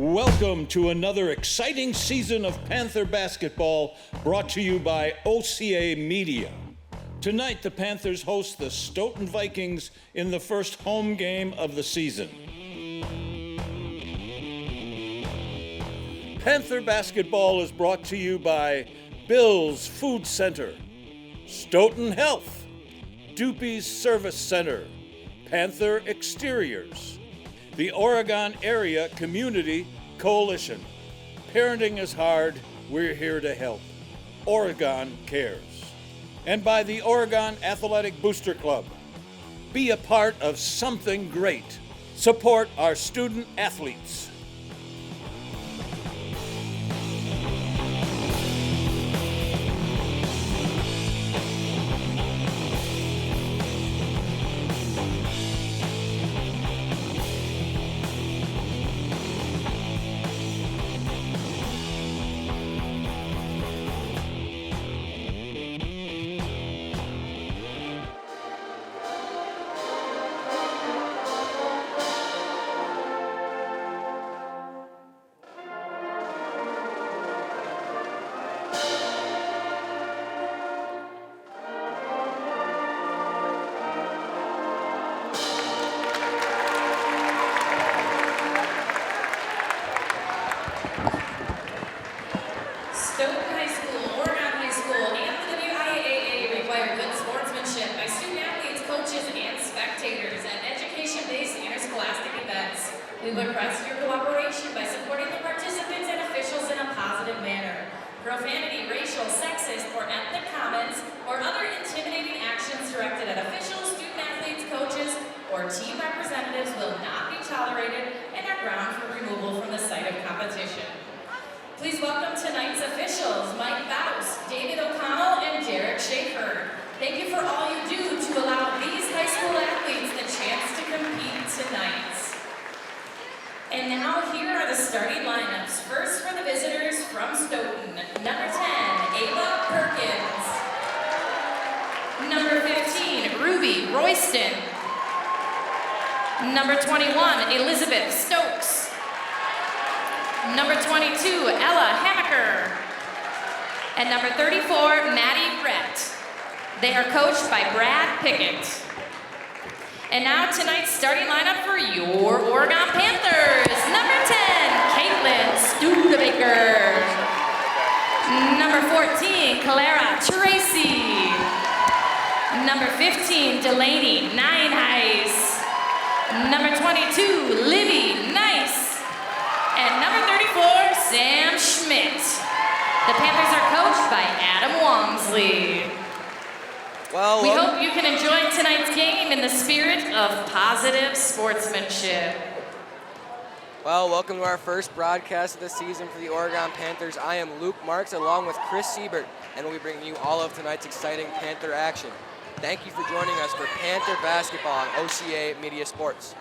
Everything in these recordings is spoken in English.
Welcome to another exciting season of Panther basketball brought to you by OCA Media. Tonight, the Panthers host the Stoughton Vikings in the first home game of the season. Panther basketball is brought to you by Bill's Food Center, Stoughton Health, Doopy's Service Center, Panther Exteriors, the Oregon Area Community Coalition. Parenting is hard, we're here to help. Oregon cares. And by the Oregon Athletic Booster Club. Be a part of something great. Support our student athletes. Stoughton High School, Oregon High School, and the WIAA require good sportsmanship by student athletes, coaches, and spectators at education-based interscholastic events. We request your cooperation by supporting the participants and officials in a positive manner. Profanity, racial, sexist, or ethnic comments, or other intimidating actions directed at officials, student athletes, coaches, or team representatives will not be tolerated and are ground for removal from the site of competition. Please welcome tonight's officials, Mike Baus, David O'Connell, and Derek Schaefer. Thank you for all you do to allow these high school athletes the chance to compete tonight. And now here are the starting lineups. First for the visitors from Stoughton, number 10, Ayla Perkins. Number 15, Ruby Royston. Number 21, Elizabeth Stokes. Number 22, Ella Hammaker. And number 34, Maddie Brett. They are coached by Brad Pickett. And now tonight's starting lineup for your Oregon Panthers. Number 10, Caitlin Studebaker. Number 14, Clara Tracy. Number 15, Delaney Nineheis. Number 22, Livy Nice. And number 34, Sam Schmidt. The Panthers are coached by Adam Walmsley. We hope you can enjoy tonight's game in the spirit of positive sportsmanship. Well, welcome to our first broadcast of the season for the Oregon Panthers. I am Luke Marks along with Chris Siebert, and we'll be bringing you all of tonight's exciting Panther action. Thank you for joining us for Panther basketball on OCA Media Sports.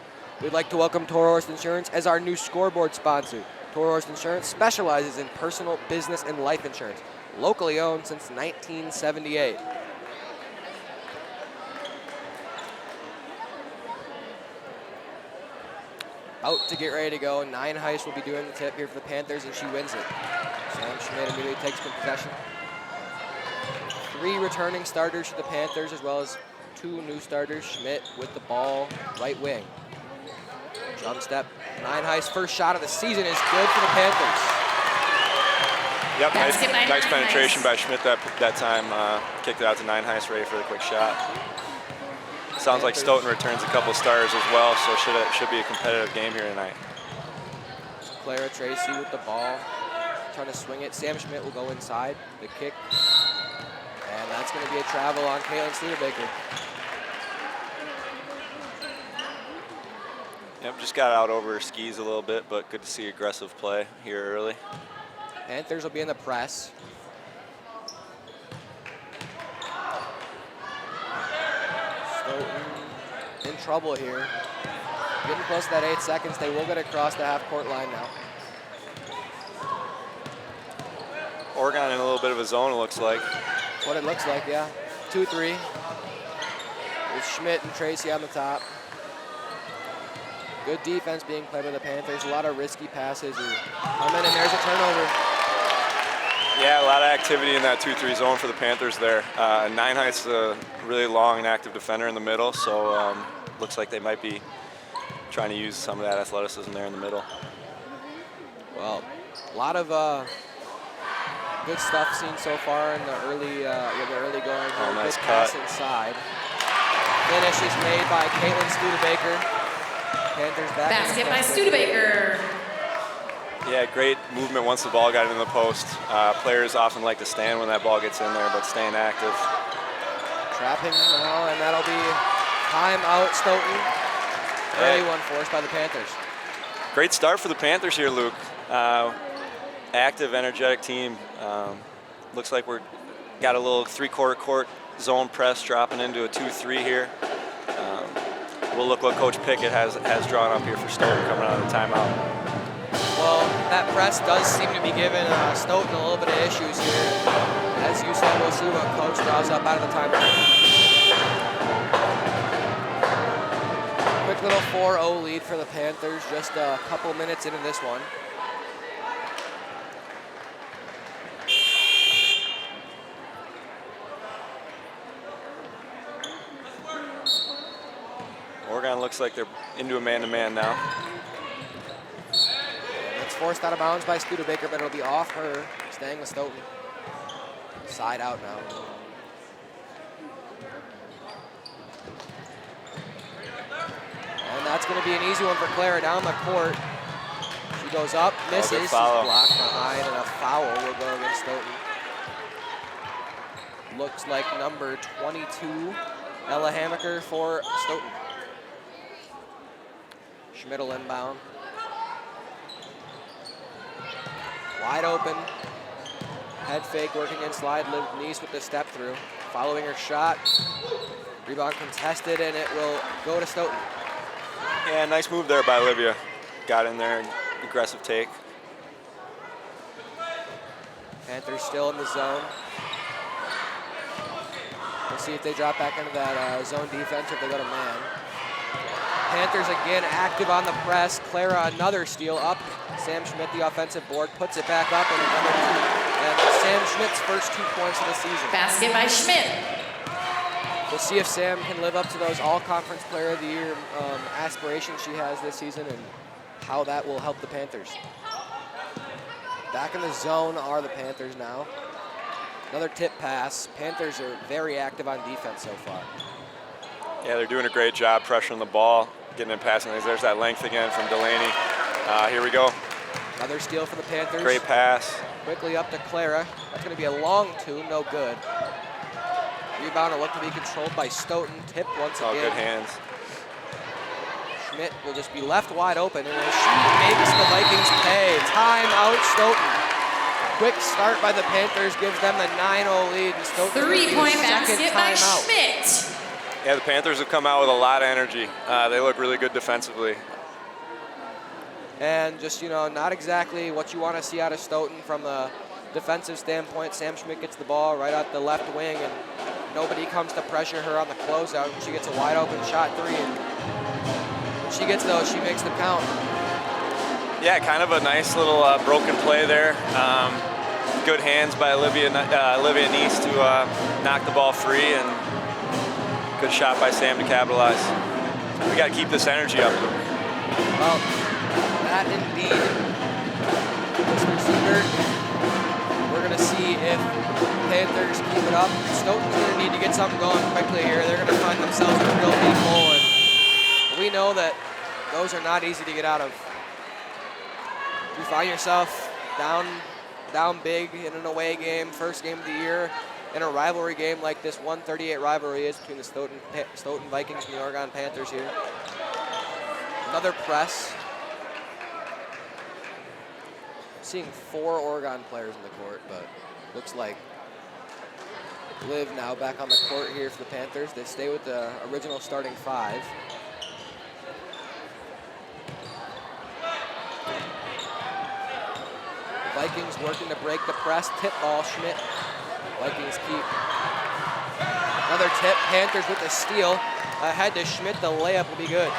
We'd like to welcome Toro Horse Insurance as our new scoreboard sponsor. Toro Horse Insurance specializes in personal, business, and life insurance, locally owned since 1978. Out to get ready to go. Nineheis will be doing the tip here for the Panthers, and she wins it. Sam Schmidt immediately takes possession. 3 returning starters for the Panthers, as well as 2 new starters. Schmidt with the ball, right wing. Jump step. Nineheis' first shot of the season is good for the Panthers. Yep, nice penetration by Schmidt that time. Kicked it out to Nineheis, ready for the quick shot. Sounds like Stoughton returns a couple stars as well, so it should be a competitive game here tonight. Clara Tracy with the ball, trying to swing it. Sam Schmidt will go inside, the kick, and that's going to be a travel on Caitlin Studebaker. Yep, just got out over her skis a little bit, but good to see aggressive play here early. Panthers will be in the press. Stoughton in trouble here. Getting close to that 8 seconds. They will get across the half-court line now. Oregon in a little bit of a zone, it looks like. What it looks like, yeah. 2-3. With Schmidt and Tracy on the top. Good defense being played by the Panthers. A lot of risky passes are coming, and there's a turnover. Yeah, a lot of activity in that 2-3 zone for the Panthers there. Nine Height's a really long and active defender in the middle, so looks like they might be trying to use some of that athleticism there in the middle. Well, a lot of good stuff seen so far in the early going. Oh, nice good pass cut. inside. Finish is made by Caitlin Studebaker. Panthers back. Basket by Studebaker. Yeah, great movement once the ball got into the post. Players often like to stand when that ball gets in there, but staying active. Trapping now, and that'll be timeout Stoughton. Early one forced by the Panthers. Great start for the Panthers here, Luke. Active, energetic team. Looks like we're got a little three-quarter court zone press dropping into a 2-3 here. We'll look what Coach Pickett has drawn up here for Stoughton coming out of the timeout. Well, that press does seem to be giving Stoughton a little bit of issues here. As you said, we'll see what Coach draws up out of the timeout. Quick little 4-0 lead for the Panthers, just a couple minutes into this one. Oregon looks like they're into a man-to-man now. It's forced out of bounds by Studebaker, but it'll be off her, staying with Stoughton. Side out now. And that's going to be an easy one for Clara down the court. She goes up, misses, she's blocked behind, and a foul will go against Stoughton. Looks like number 22, Ella Hammaker for Stoughton. Schmidl inbound. Wide open. Head fake working in slide. Liv Nice with the step through. Following her shot. Rebound contested, and it will go to Stoughton. Yeah, nice move there by Olivia. Got in there, aggressive take. Panthers still in the zone. We'll see if they drop back into that zone defense or if they go to man. Panthers again active on the press. Clara another steal up. Sam Schmidt, the offensive board, puts it back up and another two. And Sam Schmidt's first 2 points of the season. Basket by Schmidt. We'll see if Sam can live up to those all-conference player of the year aspirations she has this season and how that will help the Panthers. Back in the zone are the Panthers now. Another tip pass. Panthers are very active on defense so far. Yeah, they're doing a great job pressuring the ball, getting in passing lanes. There's that length again from Delaney. Here we go. Another steal for the Panthers. Great pass. Quickly up to Clara. That's going to be a long two, no good. Rebound will look to be controlled by Stoughton. Tip once again. Oh, good hands. Schmidt will just be left wide open, and she makes the Vikings pay. Timeout Stoughton. Quick start by the Panthers gives them the 9-0 lead. And Stoughton 3-point basket by timeout. Schmidt. Yeah, the Panthers have come out with a lot of energy. They look really good defensively. And just, not exactly what you want to see out of Stoughton from a defensive standpoint. Sam Schmidt gets the ball right out the left wing, and nobody comes to pressure her on the closeout. She gets a wide open shot three, and when she gets those, she makes them count. Yeah, kind of a nice little broken play there. Good hands by Olivia Nice to knock the ball free, and good shot by Sam to capitalize. We got to keep this energy up, Luke. Well, that indeed, Mr. Siebert. We're going to see if Panthers keep it up. Stoughton's going to need to get something going quickly here. They're going to find themselves in a real deep hole, and we know that those are not easy to get out of. If you find yourself down big in an away game, first game of the year, in a rivalry game like this 138 rivalry is between the Stoughton Vikings and the Oregon Panthers here. Another press. Seeing 4 Oregon players in the court, but looks like Liv now back on the court here for the Panthers. They stay with the original starting 5. The Vikings working to break the press. Tip ball, Schmidt. Vikings keep. Another tip, Panthers with a steal. Ahead to Schmidt, the layup will be good.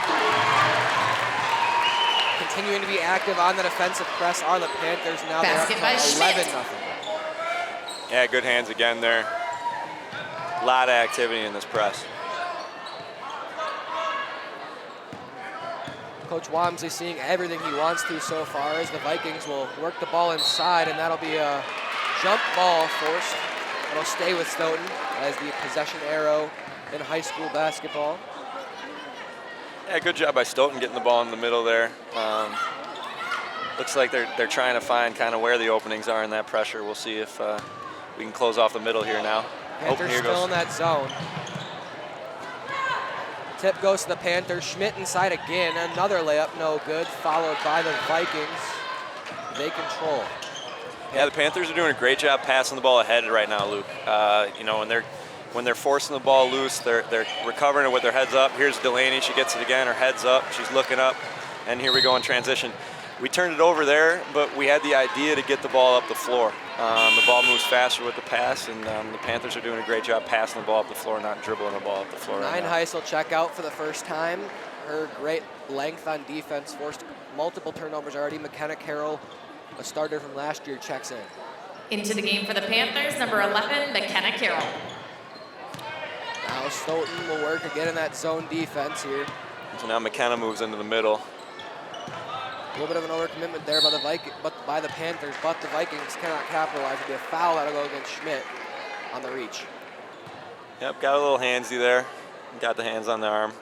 Continuing to be active on the defensive press are the Panthers. Now they're up to 11-0. Yeah, good hands again there. A lot of activity in this press. Coach Walmsley seeing everything he wants to so far as the Vikings will work the ball inside, and that'll be a jump ball forced. It'll stay with Stoughton as the possession arrow in high school basketball. Yeah, good job by Stoughton getting the ball in the middle there. Looks like they're trying to find kind of where the openings are in that pressure. We'll see if we can close off the middle here now. Panthers here still goes. in that zone. Tip goes to the Panthers. Schmidt inside again. Another layup, no good, followed by the Vikings. They control. Yeah, the Panthers are doing a great job passing the ball ahead right now, Luke. You know, when they're forcing the ball loose, they're recovering it with their heads up. Here's Delaney. She gets it again. Her head's up. She's looking up. And here we go in transition. We turned it over there, but we had the idea to get the ball up the floor. The ball moves faster with the pass, and the Panthers are doing a great job passing the ball up the floor, not dribbling the ball up the floor. Nine Heiss will check out for the first time. Her great length on defense forced multiple turnovers already. McKenna Carroll, a starter from last year, checks in. Into the game for the Panthers, number 11, McKenna Carroll. Now Stoughton will work again in that zone defense here. So now McKenna moves into the middle. A little bit of an overcommitment there by the Panthers, but the Vikings cannot capitalize. It'll be a foul that'll go against Schmidt on the reach. Yep, got a little handsy there. Got the hands on the arm.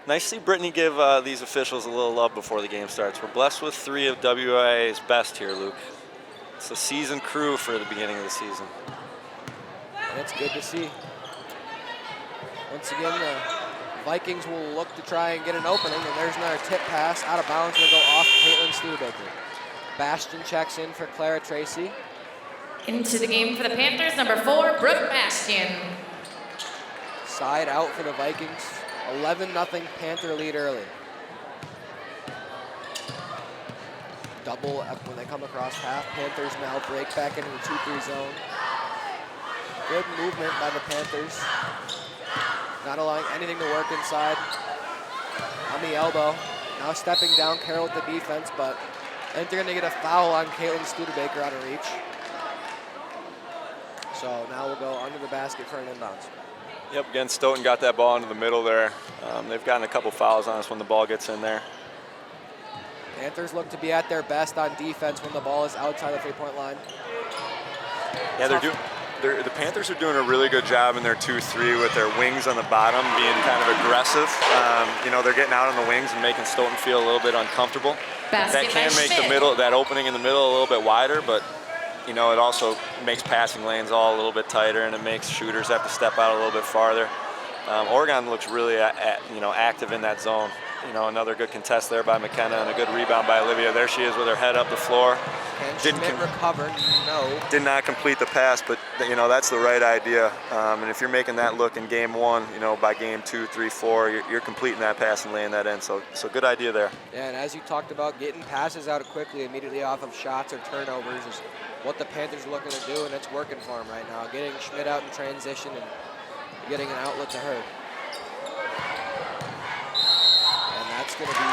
Nice to see Brittany give these officials a little love before the game starts. We're blessed with 3 of WIA's best here, Luke. It's a seasoned crew for the beginning of the season. And it's good to see. Once again, the Vikings will look to try and get an opening, and there's another tip pass out of bounds. Going to go off Caitlin Studebaker. Bastion checks in for Clara Tracy. Into the game for the Panthers, number 4, Brooke Bastion. Side out for the Vikings. 11-0 Panther lead early. Double up when they come across half. Panthers now break back into the 2-3 zone. Good movement by the Panthers. Not allowing anything to work inside. On the elbow. Now stepping down Carroll with the defense, but I think they're going to get a foul on Caitlin Studebaker out of reach. So now we'll go under the basket for an inbounds. Yep, again, Stoughton got that ball into the middle there. They've gotten a couple fouls on us when the ball gets in there. Panthers look to be at their best on defense when the ball is outside the three-point line. Yeah, the Panthers are doing a really good job in their 2-3 with their wings on the bottom being kind of aggressive. You know, they're getting out on the wings and making Stoughton feel a little bit uncomfortable. That can make the middle, that opening in the middle a little bit wider, but you know, it also makes passing lanes all a little bit tighter, and it makes shooters have to step out a little bit farther. Oregon looks really, active in that zone. You know, another good contest there by McKenna and a good rebound by Olivia. There she is with her head up the floor. Can Schmidt recover? No. Did not complete the pass, but you know that's the right idea. And if you're making that look in game 1, you know, by game 2, 3, 4, you're completing that pass and laying that in. So good idea there. Yeah, and as you talked about, getting passes out quickly immediately off of shots or turnovers is what the Panthers are looking to do, and it's working for them right now. Getting Schmidt out in transition and getting an outlet to her. And that's going to be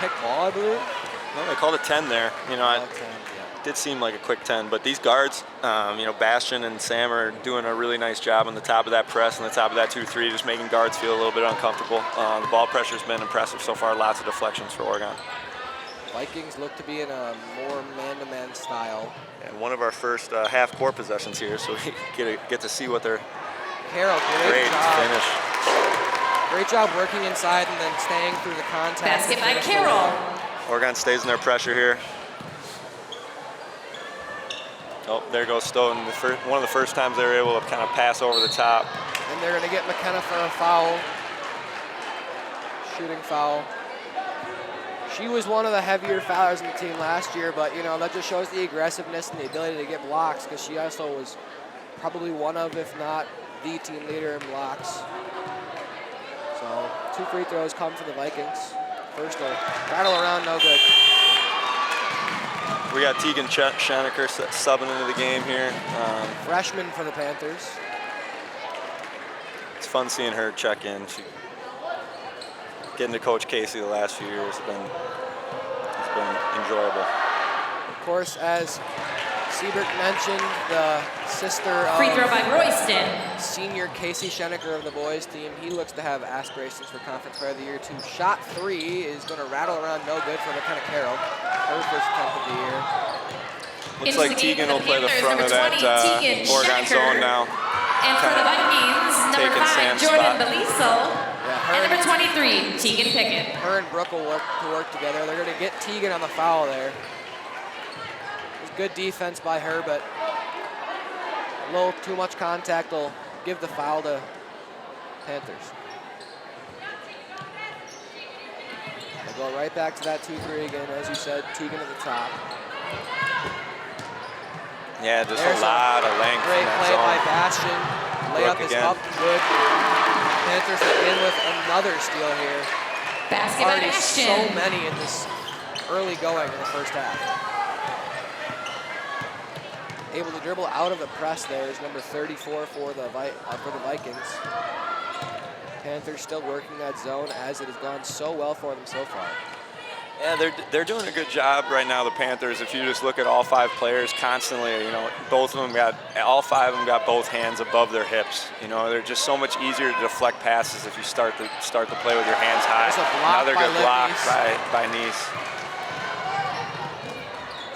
kick ball, I believe. No, they called it 10 there. You know, it did seem like a quick 10, but these guards, you know, Bastion and Sam are doing a really nice job on the top of that press and the top of that 2-3, just making guards feel a little bit uncomfortable. The ball pressure's been impressive so far. Lots of deflections for Oregon. Vikings look to be in a more man-to-man style. And one of our first half-court possessions here, so we get to see what they're. Carroll, great job. Finish. Great job working inside and then staying through the contact. Basket by Carroll. Oregon stays in their pressure here. Oh, there goes Stoughton. One of the first times they were able to kind of pass over the top. And they're going to get McKenna for a foul. Shooting foul. She was one of the heavier foulers in the team last year, but you know that just shows the aggressiveness and the ability to get blocks, because she also was probably one of, if not the team leader in blocks. So 2 free throws come for the Vikings. First will rattle around, no good. We got Tegan Schoeneker subbing into the game here. Freshman for the Panthers. It's fun seeing her check in. getting to coach Casey the last few years has been enjoyable. Of course, as Siebert mentioned, the sister of Free throw by Royston. senior Casey Schenecker of the boys team. He looks to have aspirations for Conference Player of the Year too. Shot 3 is going to rattle around, no good for McKenna Carroll. Her first attempt of the year. Looks like Tegan will play the front of that Oregon zone now. And for the Vikings, number 5, Sam's Jordan spot. Beliso. Yeah, And number 23, Tegan Pickett. Her and Brooke will work together. They're going to get Tegan on the foul there. It was good defense by her, but a little too much contact will give the foul to Panthers. They'll go right back to that 2-3 again, as you said, Tegan at the top. Yeah, just There's a lot of length. Great in that play zone. by Bastion. Layup is again. up, good. Panthers again with another steal here. Basket by Already Bastion. so many in this early going in the first half. Able to dribble out of the press there is number 34 for the Vikings. Panthers still working that zone as it has gone so well for them so far. Yeah, they're doing a good job right now, the Panthers. If you just look at all 5 players constantly, you know, all 5 of them got both hands above their hips. You know, they're just so much easier to deflect passes if you start the play with your hands high. There's a block Another by good block Nice. by Nice.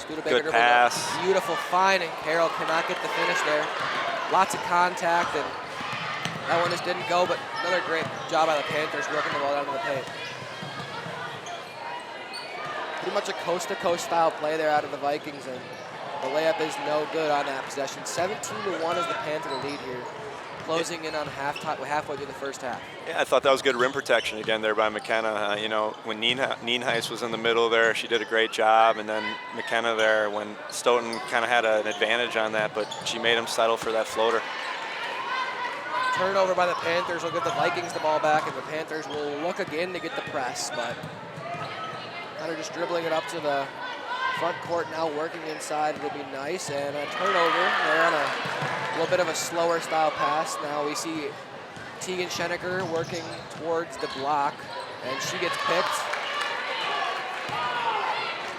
Studebaker Good pass. Beautiful find, and Carroll cannot get the finish there. Lots of contact, and that one just didn't go, but another great job by the Panthers working the ball down to the paint. Pretty much a coast-to-coast style play there out of the Vikings, and the layup is no good on that possession. 17-1 is the Panther lead here, closing in on halfway through the first half. Yeah, I thought that was good rim protection again there by McKenna. You know, when Nienhuis was in the middle there, she did a great job, and then McKenna there when Stoughton kind of had an advantage on that, but she made him settle for that floater. Turnover by the Panthers will give the Vikings the ball back, and the Panthers will look again to get the press, but kind of just dribbling it up to the front court now, working inside. It'll be nice, and a turnover. They're on a little bit of a slower style pass. Now we see Tegan Schenecker working towards the block, and she gets picked.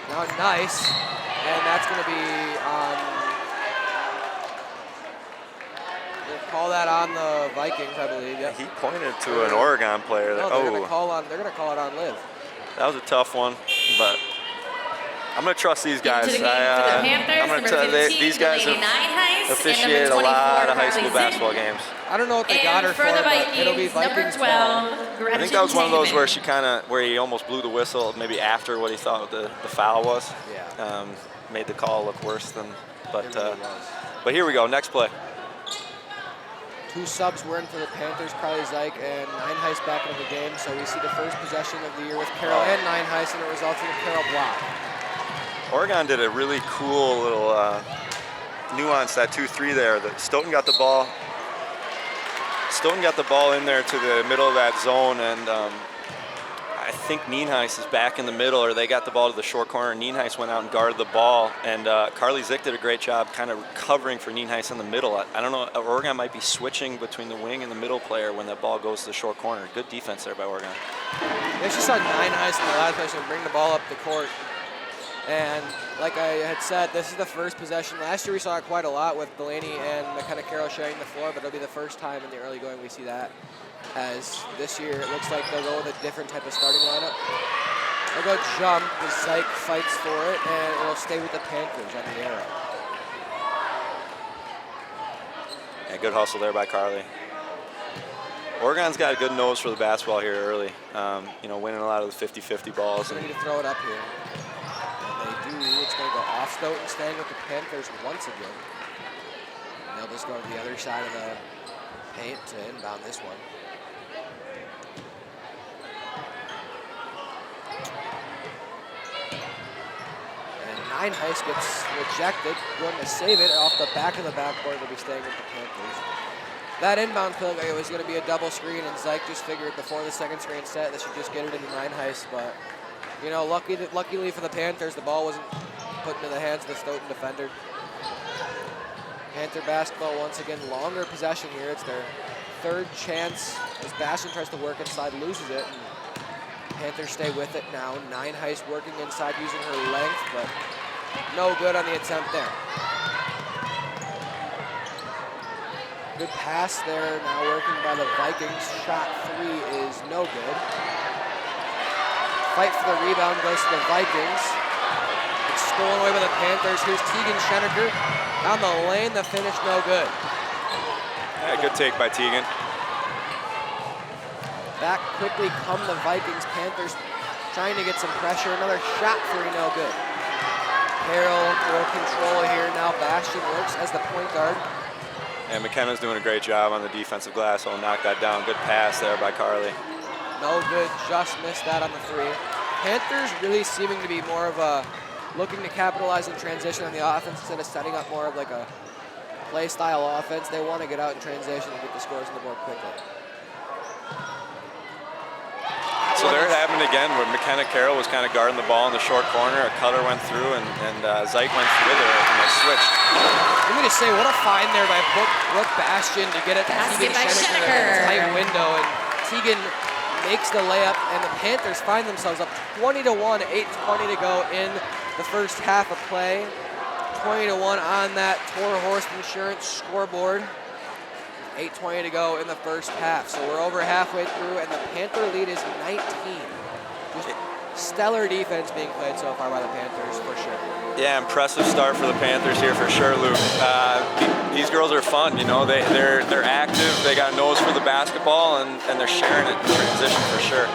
Now nice, and that's going to be on. We'll call that on the Vikings, I believe. Yep. He pointed to an Oregon player. No, they're going to call it on Liv. That was a tough one, but I'm going to trust these guys. Into the game for the Panthers, I'm going to number tell 15, these guys Delaney Nienhuis, and officiated number a lot 24, of high school Carly basketball Zink. games. I don't know what they And got her for for, the but it'll be Vikings, Vikings number 12, Gretchen I think that was one of those Taven. where he almost blew the whistle maybe after what he thought the foul was. Yeah. Made the call look worse than, but It really was. but here we go, next play. 2 subs were in for the Panthers, Carly Zyke and Nienhuis back into the game. So we see the first possession of the year with Carroll and Nienhuis, and it results in a Carroll block. Oregon did a really cool little nuance, that 2-3 there. Stoughton got the ball. Stoughton got the ball in there to the middle of that zone, and I think Nienhuis is back in the middle, or they got the ball to the short corner. Nienhuis went out and guarded the ball, and Carly Zick did a great job kind of covering for Nienhuis in the middle. I don't know, Oregon might be switching between the wing and the middle player when that ball goes to the short corner. Good defense there by Oregon. They just saw Nienhuis in the last possession bring the ball up the court. And like I had said, this is the first possession. Last year we saw it quite a lot with Delaney and McKenna Carroll sharing the floor, but it'll be the first time in the early going we see that. As this year it looks like they'll go with a different type of starting lineup. They'll go jump, the Zyke fights for it, and it'll stay with the Panthers on the arrow. Yeah, good hustle there by Carly. Oregon's got a good nose for the basketball here early. You know, winning a lot of the 50-50 balls. They need to throw it up here. And they do. It's going to go off Stoughton, staying with the Panthers once again. And they'll just go to the other side of the paint to inbound this one. And Nienhuis gets rejected, going to save it off the back of the backboard. Will be staying with the Panthers. That inbound felt like it was going to be a double screen, and Zyke just figured before the second screen set that she'd just get it into Nienhuis. But, you know, luckily for the Panthers, the ball wasn't put into the hands of the Stoughton defender. Panther basketball once again, longer possession here. It's their third chance as Bastion tries to work inside, loses it. And Panthers stay with it now. Nine Heist working inside using her length, but no good on the attempt there. Good pass there, now working by the Vikings. Shot 3 is no good. Fight for the rebound goes to the Vikings. It's stolen away by the Panthers. Here's Tegan Schenecker down the lane. The finish no good. Yeah, good take by Tegan. Back quickly come the Vikings. Panthers trying to get some pressure. Another shot 3, no good. Carroll will control here now. Bastian works as the point guard. And McKenna's doing a great job on the defensive glass. I'll knock that down. Good pass there by Carly. No good, just missed that on the 3. Panthers really seeming to be more of a looking to capitalize in transition on the offense instead of setting up more of like a play style offense. They want to get out in transition and get the scores on the board quickly. So there it happened again where McKenna Carroll was kind of guarding the ball in the short corner. A cutter went through and Zyke went through with her and they switched. Let me just say, what a find there by Brooke Bastian to get it to Tegan Schenecker in a tight window. And Tegan makes the layup, and the Panthers find themselves up 20-1, 8:20 to go in the first half of play. 20-1 on that Toro Horse Insurance scoreboard. 8:20 to go in the first half. So we're over halfway through, and the Panther lead is 19. Just stellar defense being played so far by the Panthers, for sure. Yeah, impressive start for the Panthers here for sure, Luke. These girls are fun, you know. They're active. They got a nose for the basketball, and they're sharing it in transition for sure.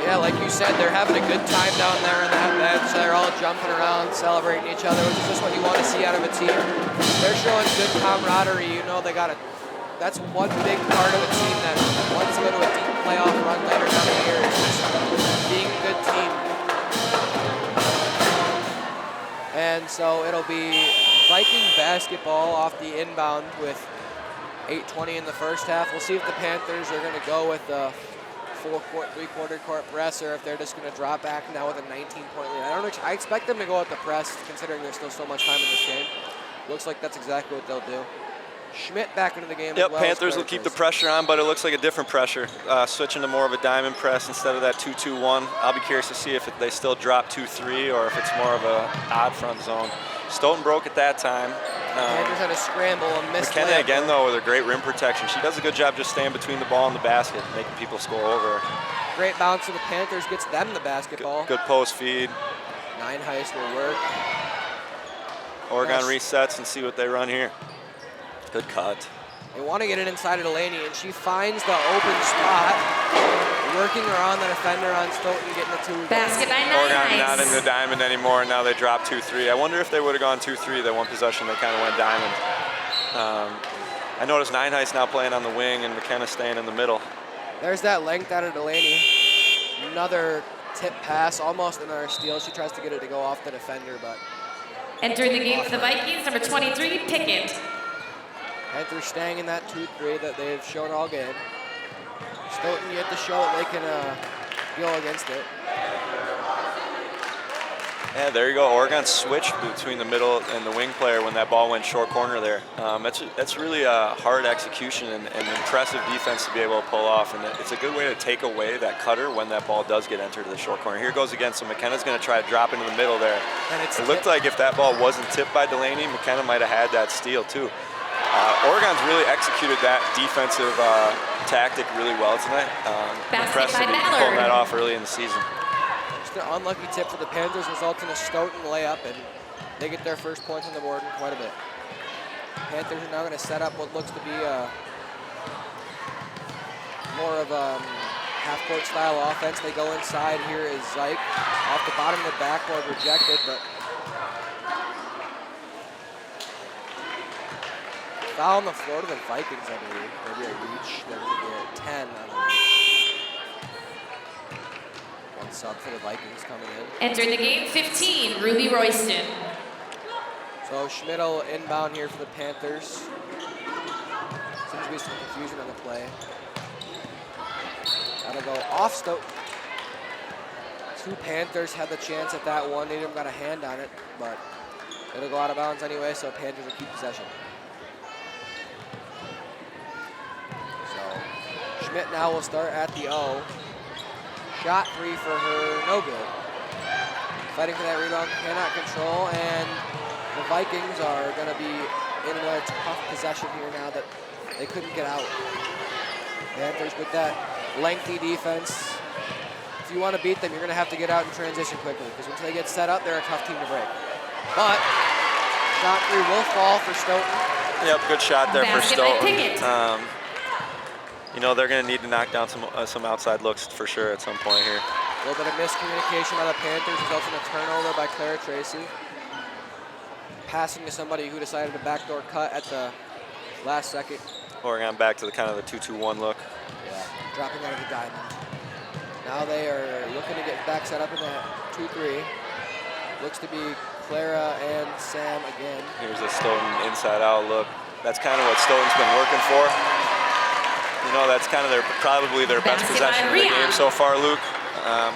Yeah, like you said, they're having a good time down there on that bench. They're all jumping around, celebrating each other, which is just what you want to see out of a team. They're showing good camaraderie. You know, that's one big part of a team that wants to go to a deep playoff run later down the year. Is just being a good team. And so it'll be Viking basketball off the inbound with 8:20 in the first half. We'll see if the Panthers are going to go with the three-quarter court press, or if they're just going to drop back now with a 19-point lead. I expect them to go with the press, considering there's still so much time in this game. Looks like that's exactly what they'll do. Schmidt back into the game. Yep, as well. Panthers will keep the pressure on, but it looks like a different pressure, switching to more of a diamond press instead of that 2-2-1. I'll be curious to see if they still drop 2-3 or if it's more of a odd front zone. Stoughton broke at that time. Panthers had a scramble and missed. McKenna again, though, with her great rim protection. She does a good job just staying between the ball and the basket, making people score over her. Great bounce to the Panthers, gets them the basketball. Good post feed. Nine Heist will work. Oregon resets and see what they run here. Good cut. They want to get it inside of Delaney, and she finds the open spot, working around the defender on Stoughton, getting the 2. Basket by Nine Oregon Heist. not in the diamond anymore, and now they drop 2-3. I wonder if they would have gone 2-3 that one possession. They kind of went diamond. I noticed Nine Heist now playing on the wing and McKenna staying in the middle. There's that length out of Delaney. Another tip pass, almost another steal. She tries to get it to go off the defender, but... Entering the game for the Vikings, number 23, Pickett. Panthers staying in that 2-3 that they've shown all game. Stoughton yet to show that they can go against it. Yeah, there you go. Oregon switched between the middle and the wing player when that ball went short corner there. That's really a hard execution and impressive defense to be able to pull off. And it's a good way to take away that cutter when that ball does get entered to the short corner. Here it goes again. So McKenna's going to try to drop into the middle there. And it looked like if that ball wasn't tipped by Delaney, McKenna might have had that steal too. Oregon's really executed that defensive tactic really well tonight. Impressive pulling that off early in the season. Just an unlucky tip for the Panthers results in a Stoughton layup, and they get their first points on the board in quite a bit. Panthers are now going to set up what looks to be more of a half-court style offense. They go inside. Here is Zyke off the bottom of the backboard, rejected, but foul on the floor to the Vikings, I believe. Maybe a reach. They're going to get 10 on the reach. One sub for the Vikings coming in. Entering the game, 15, Ruby Royston. So Schmidt will inbound here for the Panthers. Seems to be some confusion on the play. That'll go off Stoughton. 2 Panthers had the chance at that one. They didn't got a hand on it, but it'll go out of bounds anyway, so Panthers will keep possession. Schmidt now will start at the O. Shot 3 for her, no good. Fighting for that rebound, cannot control, and the Vikings are going to be in another tough possession here now that they couldn't get out. Panthers with that lengthy defense. If you want to beat them, you're going to have to get out and transition quickly, because once they get set up, they're a tough team to break. But shot 3 will fall for Stoughton. Yep, good shot there for Basket Stoughton. You know, they're going to need to knock down some outside looks for sure at some point here. A little bit of miscommunication by the Panthers results in a turnover by Clara Tracy. Passing to somebody who decided to backdoor cut at the last second. Oregon back to the kind of the 2-2-1 look. Yeah, dropping out of the diamond. Now they are looking to get back set up in that 2-3. Looks to be Clara and Sam again. Here's a Stoughton inside-out look. That's kind of what Stoughton's been working for. You know, that's kind of probably their best possession of the game so far, Luke.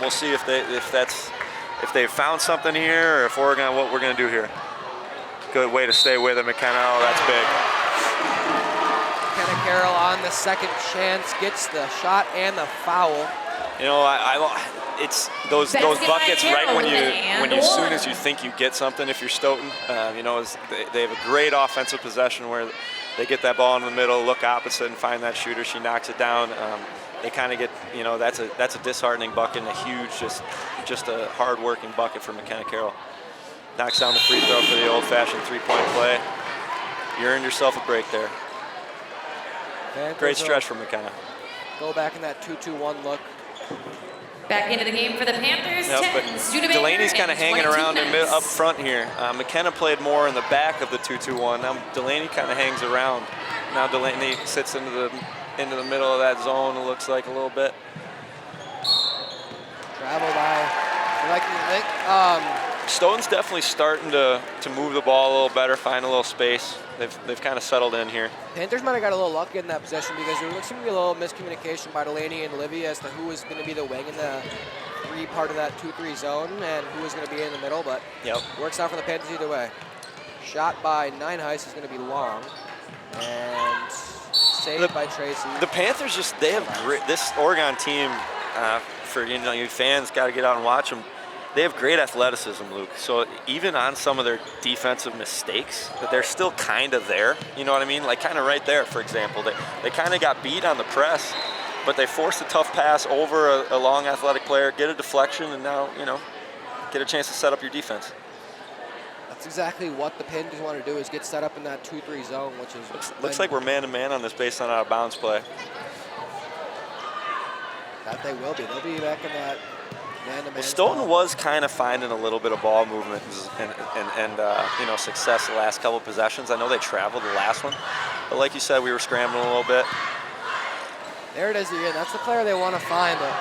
We'll see if they've found something here, or if Oregon, what we're going to do here. Good way to stay with it, McKenna. Oh, that's big. McKenna Carroll on the second chance gets the shot and the foul. You know, it's those buckets right when you as soon as you think you get something. If you're Stoughton, you know, they have a great offensive possession where they get that ball in the middle, look opposite, and find that shooter. She knocks it down. They kind of get, you know, that's a disheartening bucket and a huge, just a hard-working bucket for McKenna Carroll. Knocks down the free throw for the old-fashioned three-point play. You earned yourself a break there. Panthers Great stretch from McKenna. Go back in that 2-2-1 look. Back into the game for the Panthers. Yep, but Delaney's kind of hanging around up front here. McKenna played more in the back of the 2-2-1. Now Delaney kind of hangs around. Now Delaney sits into the middle of that zone, it looks like a little bit. Travel by. Stoughton's definitely starting to move the ball a little better, find a little space. They've kind of settled in here. Panthers might have got a little lucky in that possession because there looks to be a little miscommunication by Delaney and Livy as to who was going to be the wing in the part of that 2-3 zone and who was going to be in the middle, but works out for the Panthers either way. Shot by Nineheist is going to be long and saved by Tracy. The Panthers they have this Oregon team, for you fans got to get out and watch them. They have great athleticism, Luke. So even on some of their defensive mistakes, that they're still kind of there. You know what I mean? Like kind of right there, for example. They kind of got beat on the press, but they forced a tough pass over a long athletic player, get a deflection, and now, you know, get a chance to set up your defense. That's exactly what the Panthers want to do, is get set up in that 2-3 zone, which is... Looks like we're man-to-man on this based on out-of-bounds play. That they will be. They'll be back in that... Well, Stoughton was kind of finding a little bit of ball movement and success the last couple of possessions. I know they traveled the last one, but like you said, we were scrambling a little bit. There it is again. That's the player they want to find, but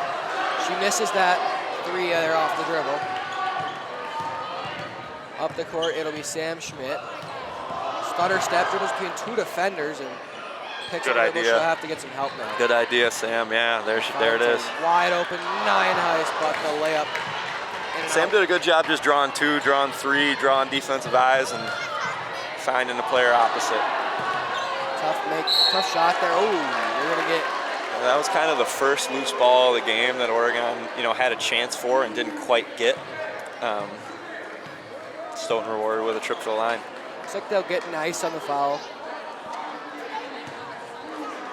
she misses that three there off the dribble. Up the court, it'll be Sam Schmidt. Stutter step, dribbles between two defenders and picks up the dribble. She'll have to get some help now. Good idea, Sam. Yeah, there it is. Wide open, Nineheist, but the layup. Sam did a good job just drawing two, drawing three, drawing defensive eyes, and finding the player opposite. Tough shot there. Oh, we're gonna get. That was kind of the first loose ball of the game that Oregon, had a chance for and didn't quite get. Stoughton rewarded with a trip to the line. Looks like they'll get nice on the foul.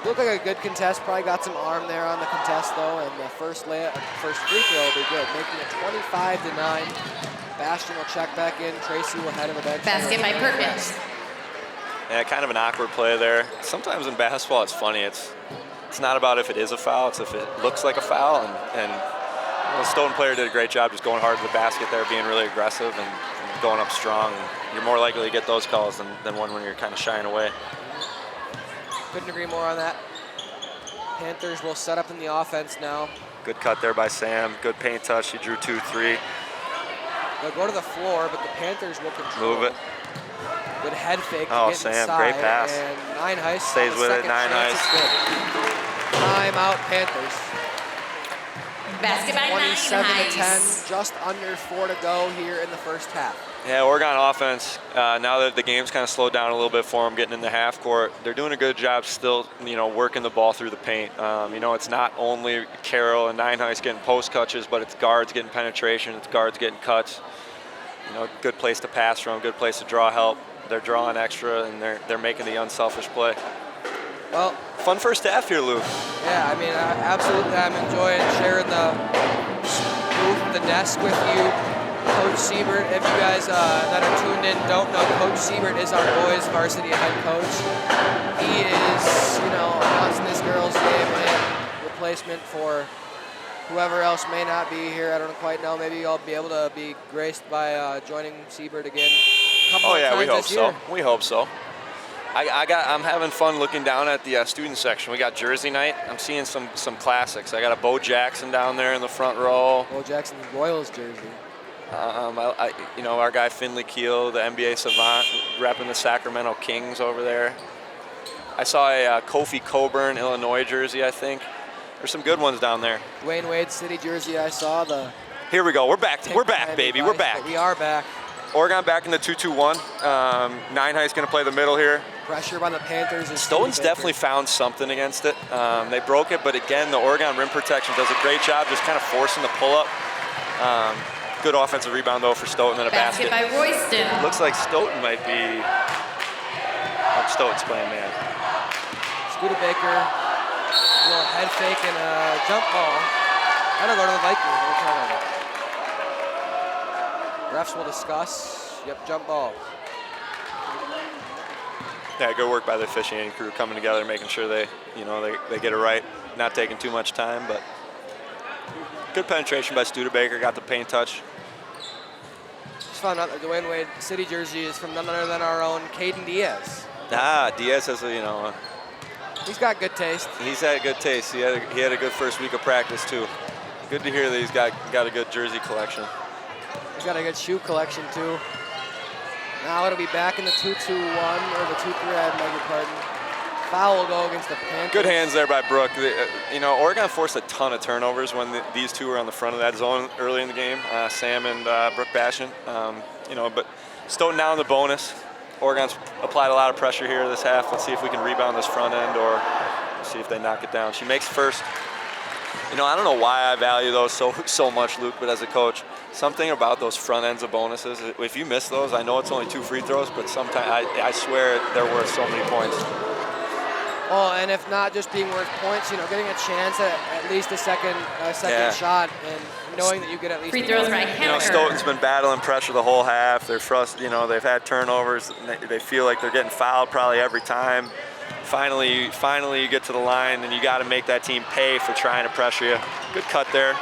Looked like a good contest. Probably got some arm there on the contest though, and the first free throw will be good, making it 25-9. Bastion will check back in. Tracy will head to the bench. Basket by Perkins. Yeah, kind of an awkward play there. Sometimes in basketball, it's funny. It's not about if it is a foul. It's if it looks like a foul. And the Stoughton player did a great job just going hard to the basket there, being really aggressive and going up strong. And you're more likely to get those calls than one when you're kind of shying away. Couldn't agree more on that. Panthers will set up in the offense now. Good cut there by Sam. Good paint touch. She drew 2-3. They'll go to the floor, but the Panthers will control. Move it. Good head fake. Oh, Sam, inside, great pass. And Nineheist stays with it. Nineheist. Timeout, Panthers. Basket by 27-10, Nineheist. just under 4 to go here in the first half. Yeah, Oregon offense, now that the game's kind of slowed down a little bit for them, getting in the half court, they're doing a good job still, working the ball through the paint. It's not only Carroll and Nineheist getting post touches, but it's guards getting penetration, it's guards getting cuts. Good place to pass from, good place to draw help. They're drawing extra, and they're making the unselfish play. Well, fun first half here, Luke. Yeah, absolutely. I'm enjoying sharing the booth, the desk with you. Coach Siebert, if you guys that are tuned in don't know, Coach Siebert is our boys varsity head coach. He is, announcing this girls game and replacement for whoever else may not be here. I don't quite know. Maybe I'll be able to be graced by joining Siebert again. We hope so. We hope so. I'm having fun looking down at the student section. We got Jersey night. I'm seeing some classics. I got a Bo Jackson down there in the front row. Bo Jackson Royals jersey. Our guy Finley Keel, the NBA savant, repping the Sacramento Kings over there. I saw a Kofi Coburn, Illinois jersey, I think. There's some good ones down there. Dwayne Wade City jersey, I saw the... Here we go. We're back. We're back, baby. We're back. We are back. Oregon back in the 2-2-1. Nineheist going to play the middle here. Pressure by the Panthers. Stoughton's definitely found something against it. They broke it, but again, the Oregon rim protection does a great job just kind of forcing the pull-up. Good offensive rebound, though, for Stoughton and a basket. By Royston. Looks like Stoughton might be... Stoughton's playing man. Studebaker, a little head fake and a jump ball. That'll go to the Vikings. Refs will discuss. Yep, jump ball. Yeah, good work by the officiating crew coming together, making sure they get it right. Not taking too much time, but good penetration by Studebaker. Got the paint touch. Just found out that Dwayne Wade City jersey is from none other than our own Caden Diaz. Diaz has he's got good taste. He's had good taste. He had a good first week of practice too. Good to hear that he's got a good jersey collection. He's got a good shoe collection too. Now it'll be back in the 2-2-1 or the 2-3. I beg your pardon. Foul will go against the Panthers. Good hands there by Brooke. Oregon forced a ton of turnovers when these two were on the front of that zone early in the game. Sam and Brooke Bastion. But Stoughton down the bonus. Oregon's applied a lot of pressure here this half. Let's see if we can rebound this front end or see if they knock it down. She makes first. I don't know why I value those so much, Luke, but as a coach, something about those front ends of bonuses, if you miss those, I know it's only 2 free throws, but sometimes I swear they're worth so many points. Oh, and if not just being worth points, getting a chance at least a second shot and knowing that you get at least free throws right. Stoughton's been battling pressure the whole half. They're frustrated. They've had turnovers. They feel like they're getting fouled probably every time. Finally, you get to the line, and you got to make that team pay for trying to pressure you. Good cut there.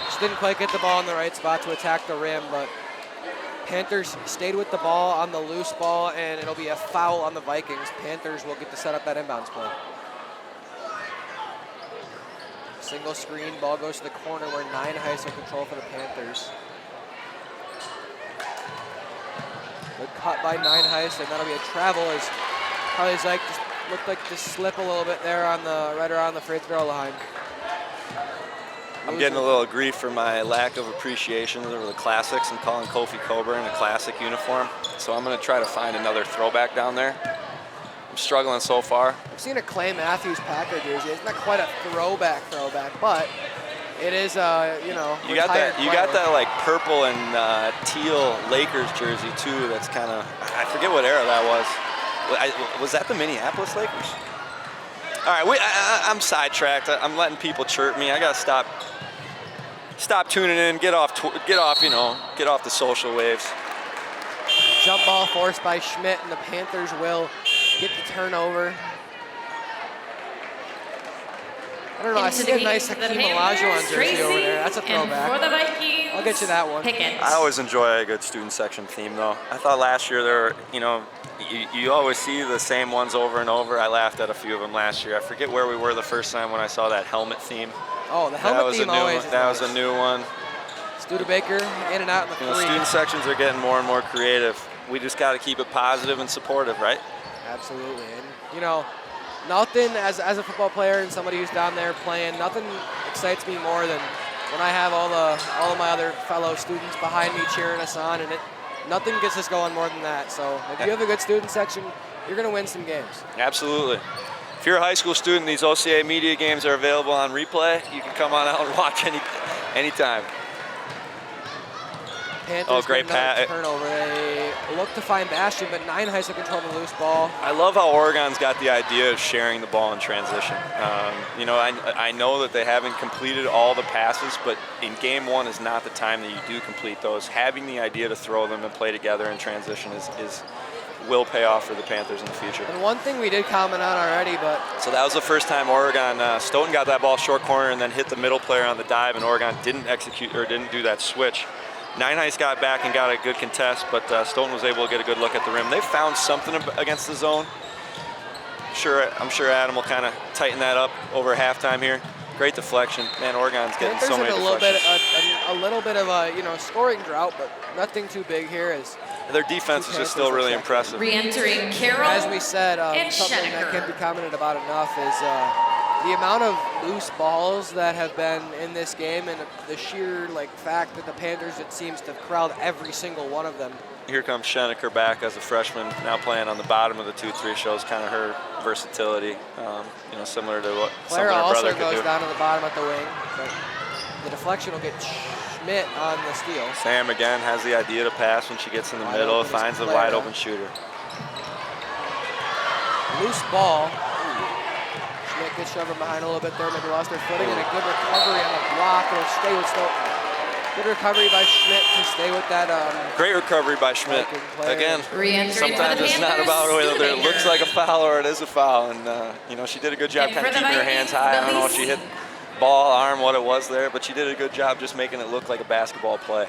Just didn't quite get the ball in the right spot to attack the rim, but Panthers stayed with the ball on the loose ball, and it'll be a foul on the Vikings. Panthers will get to set up that inbounds play. Single screen, ball goes to the corner where Nineheist will control for the Panthers. Good cut by Nineheist, and that'll be a travel as Harley Zyke just looked like to slip a little bit there on right around the free throw line. I'm getting a little grief for my lack of appreciation over the classics and calling Kofi Coburn a classic uniform. So I'm going to try to find another throwback down there. I'm struggling so far. I've seen a Clay Matthews Packer jersey. It's not quite a throwback, but it is, You got that like purple and teal Lakers jersey too. That's kind of, I forget what era that was. Was that the Minneapolis Lakers? All right, I'm sidetracked. I'm letting people chirp me. I gotta stop tuning in. Get off the social waves. Jump ball forced by Schmidt, and the Panthers will get the turnover. I don't know. I see a nice Hakeem Olajuwon jersey over there. That's a throwback. For the Vikings, I'll get you that one. I always enjoy a good student section theme, though. I thought last year there were, you always see the same ones over and over. I laughed at a few of them last year. I forget where we were the first time when I saw that helmet theme. Oh, the helmet theme always is That was a new one. Studebaker in and out in the three. Student sections are getting more and more creative. We just got to keep it positive and supportive, right? Absolutely. And, nothing as a football player and somebody who's down there playing, nothing excites me more than when I have all of my other fellow students behind me cheering us on, and nothing gets us going more than that. So if you have a good student section, you're going to win some games. Absolutely. If you're a high school student, these OCA Media games are available on replay. You can come on out and watch anytime. Panthers great turnover. They look to find Bastion, but Nine High still control the loose ball. I love how Oregon's got the idea of sharing the ball in transition. I know that they haven't completed all the passes, but in game one is not the time that you do complete those. Having the idea to throw them and play together in transition will pay off for the Panthers in the future. And one thing we did comment on already, but... So that was the first time Oregon, Stoughton got that ball short corner and then hit the middle player on the dive, and Oregon didn't do that switch. Nine Heights got back and got a good contest, but Stoughton was able to get a good look at the rim. They found something against the zone. I'm sure Adam will kind of tighten that up over halftime here. Great deflection. Man, Oregon's getting so many deflections. A little bit of a scoring drought, but nothing too big here. Their defense is just still really impressive. Re-entering Carroll. As we said, and something that Schenecker. can't be commented about enough is the amount of loose balls that have been in this game, and the sheer fact that the Panthers, it seems to have corralled every single one of them. Here comes Schenecker back as a freshman, now playing on the bottom of the 2-3, shows kind of her versatility, similar to what something Clara her also brother could goes do. down to the bottom at the wing, but the deflection will get Schmidt on the steal. Sam again has the idea to pass when she gets in the middle, finds a wide open shooter. Loose ball. Schmidt gets shoved behind a little bit there, maybe lost her footing, and a good recovery on the block. It'll stay with Stoughton. Good recovery by Schmidt to stay with that. Great recovery by Schmidt. Again, sometimes it's not about whether it looks like a foul or it is a foul. And, she did a good job kind of keeping her hands high. I don't know if she hit ball, arm, what it was there, but she did a good job just making it look like a basketball play.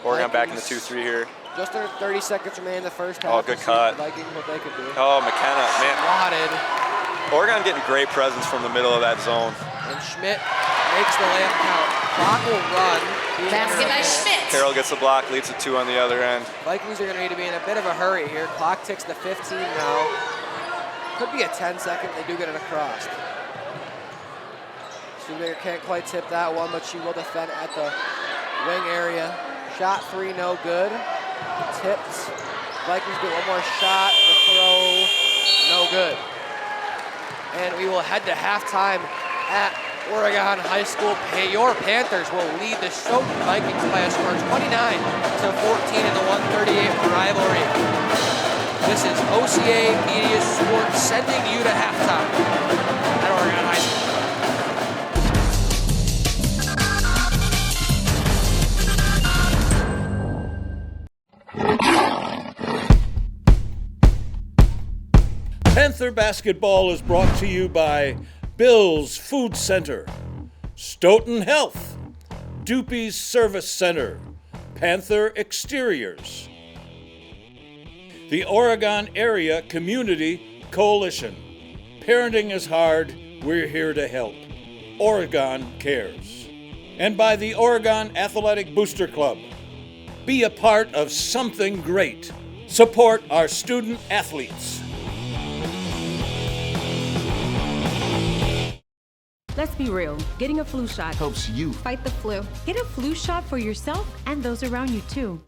Oregon back in the 2-3 here. Just under 30 seconds remaining in the first half. Oh, good cut. Vikings, what they could do. Oh, McKenna, man. Swatted. Oregon getting great presence from the middle of that zone. And Schmidt makes the layup count. Clock will run. Basket by Schmidt. Carroll gets the block, leads to 2 on the other end. Vikings are going to need to be in a bit of a hurry here. Clock ticks to 15 now. Could be a 10-second. They do get it across. Studebaker can't quite tip that one, but she will defend at the wing area. Shot 3, no good. Tipped. Vikings get one more shot. The throw, no good. And we will head to halftime at Oregon High School. Your Panthers will lead the Stoughton Vikings by a score of 29-14 in the 138 rivalry. This is OCA Media Sports sending you to halftime at Oregon High School. Panther basketball is brought to you by Bill's Food Center, Stoughton Health, Doopy's Service Center, Panther Exteriors, the Oregon Area Community Coalition. Parenting is hard, we're here to help. Oregon cares. And by the Oregon Athletic Booster Club. Be a part of something great. Support our student athletes. Let's be real. Getting a flu shot helps you fight the flu. Get a flu shot for yourself and those around you too.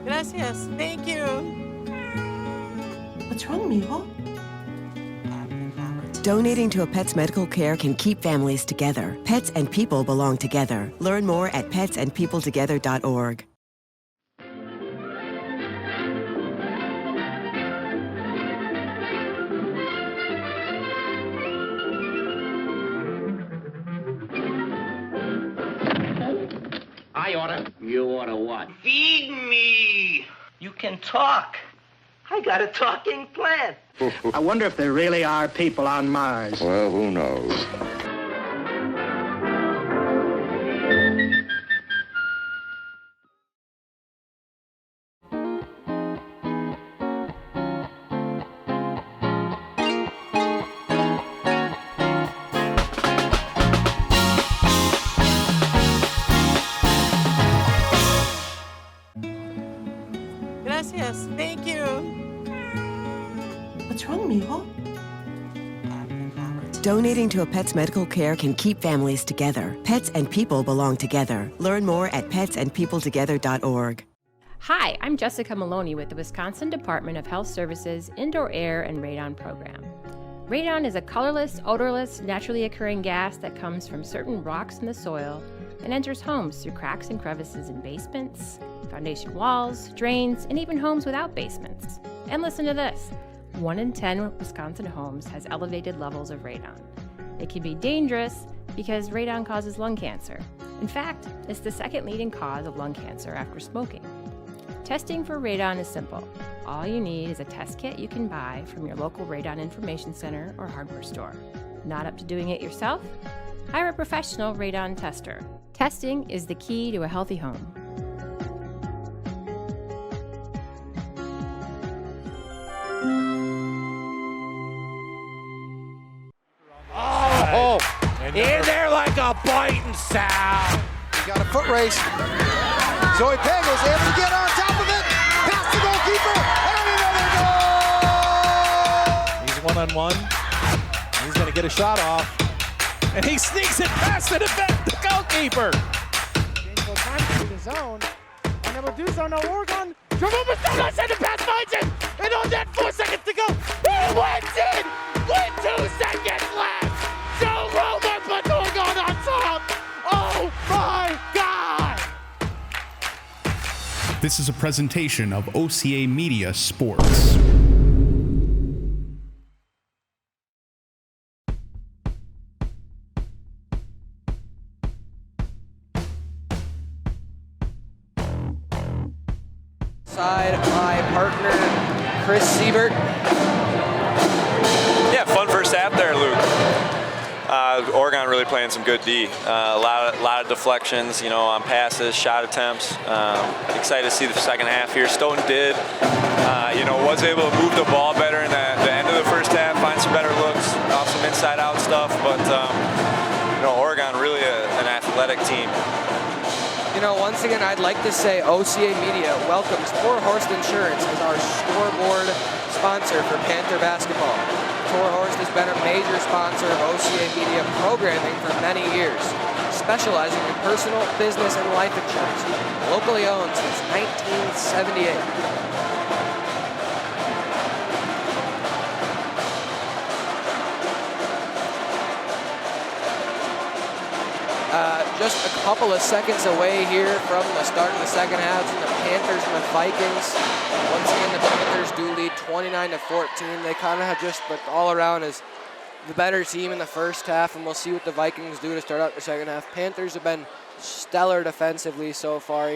Gracias. Thank you. What's wrong, mijo? Donating to a pet's medical care can keep families together. Pets and people belong together. Learn more at petsandpeopletogether.org. I oughta. You oughta what? Feed me! You can talk. I got a talking plant. I wonder if there really are people on Mars. Well, who knows? Gracias. Thank you. What's wrong, mijo? Donating to a pet's medical care can keep families together. Pets and people belong together. Learn more at petsandpeopletogether.org. Hi, I'm Jessica Maloney with the Wisconsin Department of Health Services Indoor Air and Radon Program. Radon is a colorless, odorless, naturally occurring gas that comes from certain rocks in the soil and enters homes through cracks and crevices in basements, foundation walls, drains, and even homes without basements. And listen to this. 1 in 10 Wisconsin homes has elevated levels of radon. It can be dangerous because radon causes lung cancer. In fact, it's the second leading cause of lung cancer after smoking. Testing for radon is simple. All you need is a test kit you can buy from your local radon information center or hardware store. Not up to doing it yourself? Hire a professional radon tester. Testing is the key to a healthy home. Oh, in there like a biting sound. He got a foot race. Zoe Pagels able to get on top of it. Past the goalkeeper. And another goal. He's one-on-one. He's going to get a shot off. And he sneaks it past the goalkeeper. James will time to the zone. And they will do so now. Oregon. Jerome Masona sent it past finds it. And on that 4 seconds to go. He wins it with 2 seconds left. Joe Romer puts Oregon on top. Oh my God. This is a presentation of OCA Media Sports. My partner, Chris Siebert. Yeah, fun first half there, Luke. Oregon really playing some good D. A lot of deflections, on passes, shot attempts. Excited to see the second half here. Stoughton did, was able to move the ball better in the end of the first half, find some better looks, off some inside-out stuff. But Oregon really an athletic team. Once again, I'd like to say OCA Media welcomes Tor Horst Insurance as our scoreboard sponsor for Panther basketball. Tor Horst has been a major sponsor of OCA Media programming for many years, specializing in personal, business, and life insurance. Locally owned since 1978. Just a couple of seconds away here from the start of the second half between the Panthers and the Vikings. Once again, the Panthers do lead 29-14. They kind of have just looked all around as the better team in the first half, and we'll see what the Vikings do to start out the second half. Panthers have been stellar defensively so far.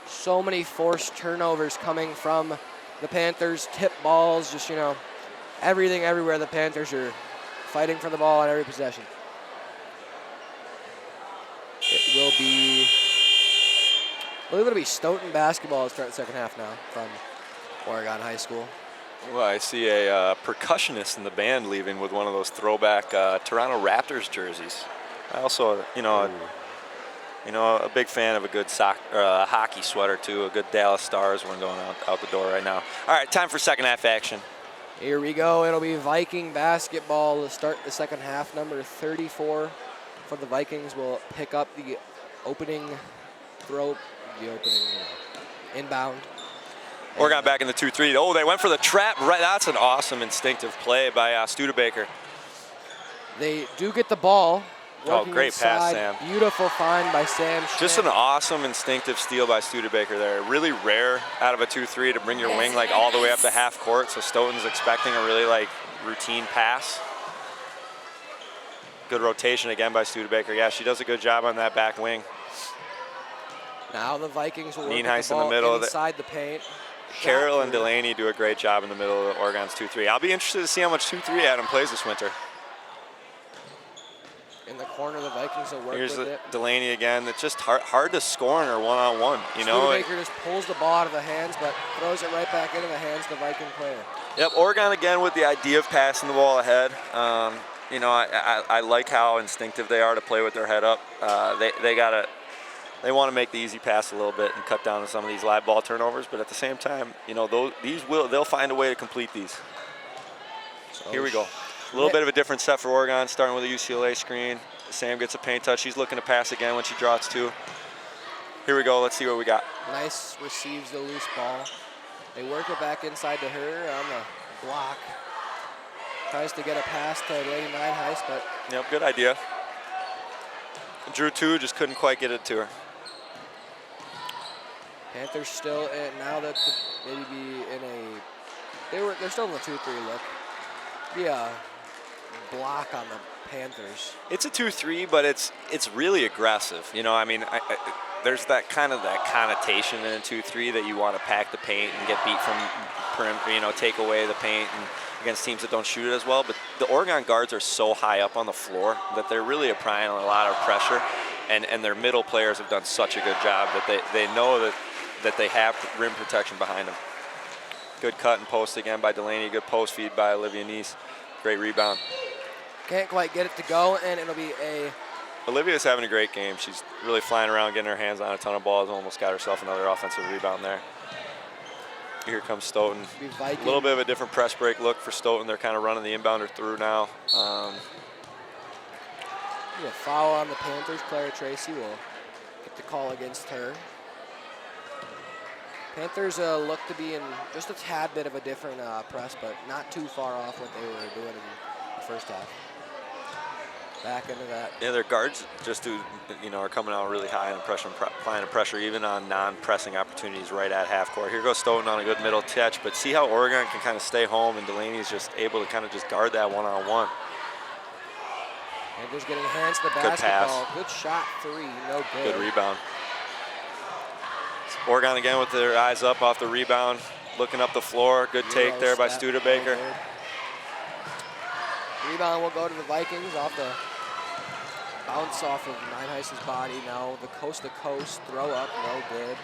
So many forced turnovers coming from the Panthers, tip balls, just, everything everywhere. The Panthers are fighting for the ball on every possession. It will be, I believe it'll be Stoughton basketball to start the second half now from Oregon High School. Well, I see a percussionist in the band leaving with one of those throwback Toronto Raptors jerseys. I also, a big fan of a good hockey sweater too. A good Dallas Stars one going out the door right now. All right, time for second half action. Here we go. It'll be Viking basketball to start the second half. Number 34 for the Vikings will pick up the opening throw, inbound. Oregon back in the 2-3. Oh, they went for the trap. Right, that's an awesome instinctive play by Studebaker. They do get the ball. Oh, great inside. pass, Sam. Beautiful find by Sam Schmidt. Just an awesome instinctive steal by Studebaker there. Really rare out of a 2-3 to bring your wing all the way up to half court. So Stoughton's expecting a really routine pass. Good rotation again by Studebaker. Yeah, she does a good job on that back wing. Now the Vikings will work the Nienhuis ball in the middle inside the paint. Carroll and Delaney do a great job in the middle of Oregon's 2-3. I'll be interested to see how much 2-3 Adam plays this winter. In the corner, the Vikings will work Here's with it. Delaney again. It's just hard to score in her one-on-one. Studebaker just pulls the ball out of the hands, but throws it right back into the hands of the Viking player. Yep, Oregon again with the idea of passing the ball ahead. I like how instinctive they are to play with their head up. They got they want to make the easy pass a little bit and cut down on some of these live ball turnovers. But at the same time, you know, they'll find a way to complete these. So here we go. A little bit of a different set for Oregon, starting with a UCLA screen. Sam gets a paint touch. She's looking to pass again when she draws 2. Here we go. Let's see what we got. Nice receives the loose ball. They work it back inside to her on the block. Tries to get a pass to Lady Nine Heist, but... Yep, good idea. Drew 2, just couldn't quite get it to her. Panthers still in, now that maybe be in a... They're still in the 2-3 look. Be a block on the Panthers. It's a 2-3, but it's really aggressive. You know, I mean, there's that connotation in a 2-3 that you want to pack the paint and get beat from perimeter, you know, take away the paint and against teams that don't shoot it as well. But the Oregon guards are so high up on the floor that they're really applying a lot of pressure, and their middle players have done such a good job that they know that they have rim protection behind them. Good cut and post again by Delaney. Good post feed by Olivia Neese. Great rebound. Can't quite get it to go, and it'll be a... Olivia's having a great game. She's really flying around, getting her hands on a ton of balls, almost got herself another offensive rebound there. Here comes Stoughton. A little bit of a different press break look for Stoughton. They're kind of running the inbounder through now. A foul on the Panthers. Clara Tracy will get the call against her. Panthers look to be in just a tad bit of a different press, but not too far off what they were doing in the first half. Back into that. Yeah, their guards just are coming out really high and applying pressure even on non-pressing opportunities right at half court. Here goes Stoughton on a good middle catch, but see how Oregon can kind of stay home, and Delaney's just able to kind of just guard that one-on-one. Panthers getting hands to the basketball. Good shot, 3, no good. Good rebound. Oregon again with their eyes up off the rebound, looking up the floor. Good take there by Studebaker. Rebound will go to the Vikings off the bounce off of Nine Heist's body. Now the coast-to-coast throw up, no good.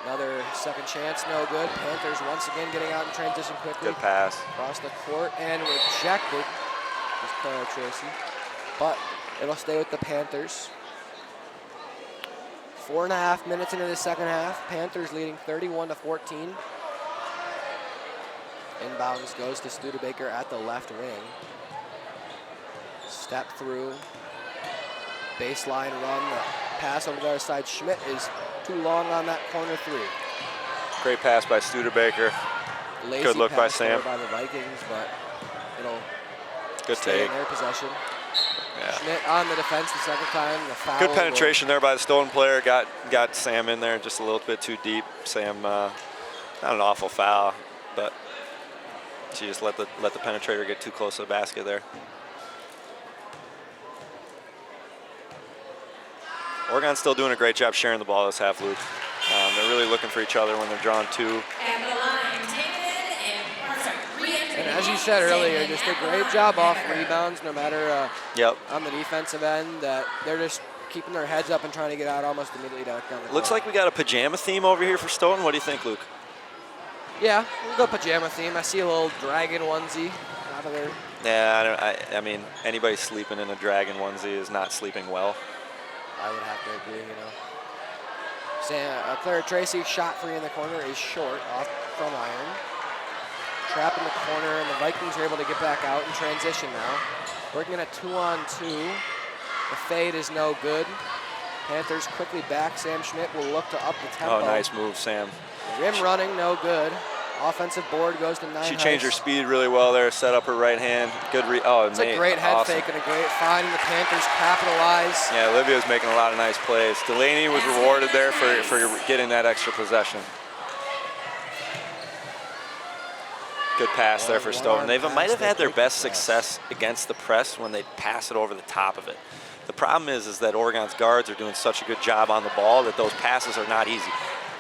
Another second chance, no good. Panthers once again getting out in transition quickly. Good pass. Across the court and rejected. Just Clara Tracy. But it'll stay with the Panthers. 4.5 minutes into the second half. Panthers leading 31-14. Inbounds goes to Studebaker at the left wing. Step through. Baseline run. The pass over the other side. Schmidt is too long on that corner 3. Great pass by Studebaker. Good look by Sam. By the Vikings, but it'll good stay take in their possession. Yeah. Schmidt on the defense the second time. The foul. Good penetration there by the Stoughton player. Got Sam in there just a little bit too deep. Sam, not an awful foul, but she just let the penetrator get too close to the basket there. Oregon's still doing a great job sharing the ball this half, Luke. They're really looking for each other when they're drawing 2. And as you said earlier, just a great job off rebounds, no matter on the defensive end. They're just keeping their heads up and trying to get out almost immediately down the court. Looks like we got a pajama theme over here for Stoughton. What do you think, Luke? Yeah, we'll go pajama theme. I see a little dragon onesie out of there. Yeah, I mean, anybody sleeping in a dragon onesie is not sleeping well. I would have to agree, Clara Tracy, shot 3 in the corner, is short off from iron. Trap in the corner, and the Vikings are able to get back out in transition now. Working a 2-on-2. The fade is no good. Panthers quickly back. Sam Schmidt will look to up the tempo. Oh, nice move, Sam. Rim running, no good. Offensive board goes to 9. She changed her speed really well there, set up her right hand. Good it's a great head fake and a great find. The Panthers capitalize. Yeah, Olivia's making a lot of nice plays. Delaney was rewarded there for getting that extra possession. Good pass there for Stoughton. They might have had their best success against the press when they pass it over the top of it. The problem is that Oregon's guards are doing such a good job on the ball that those passes are not easy.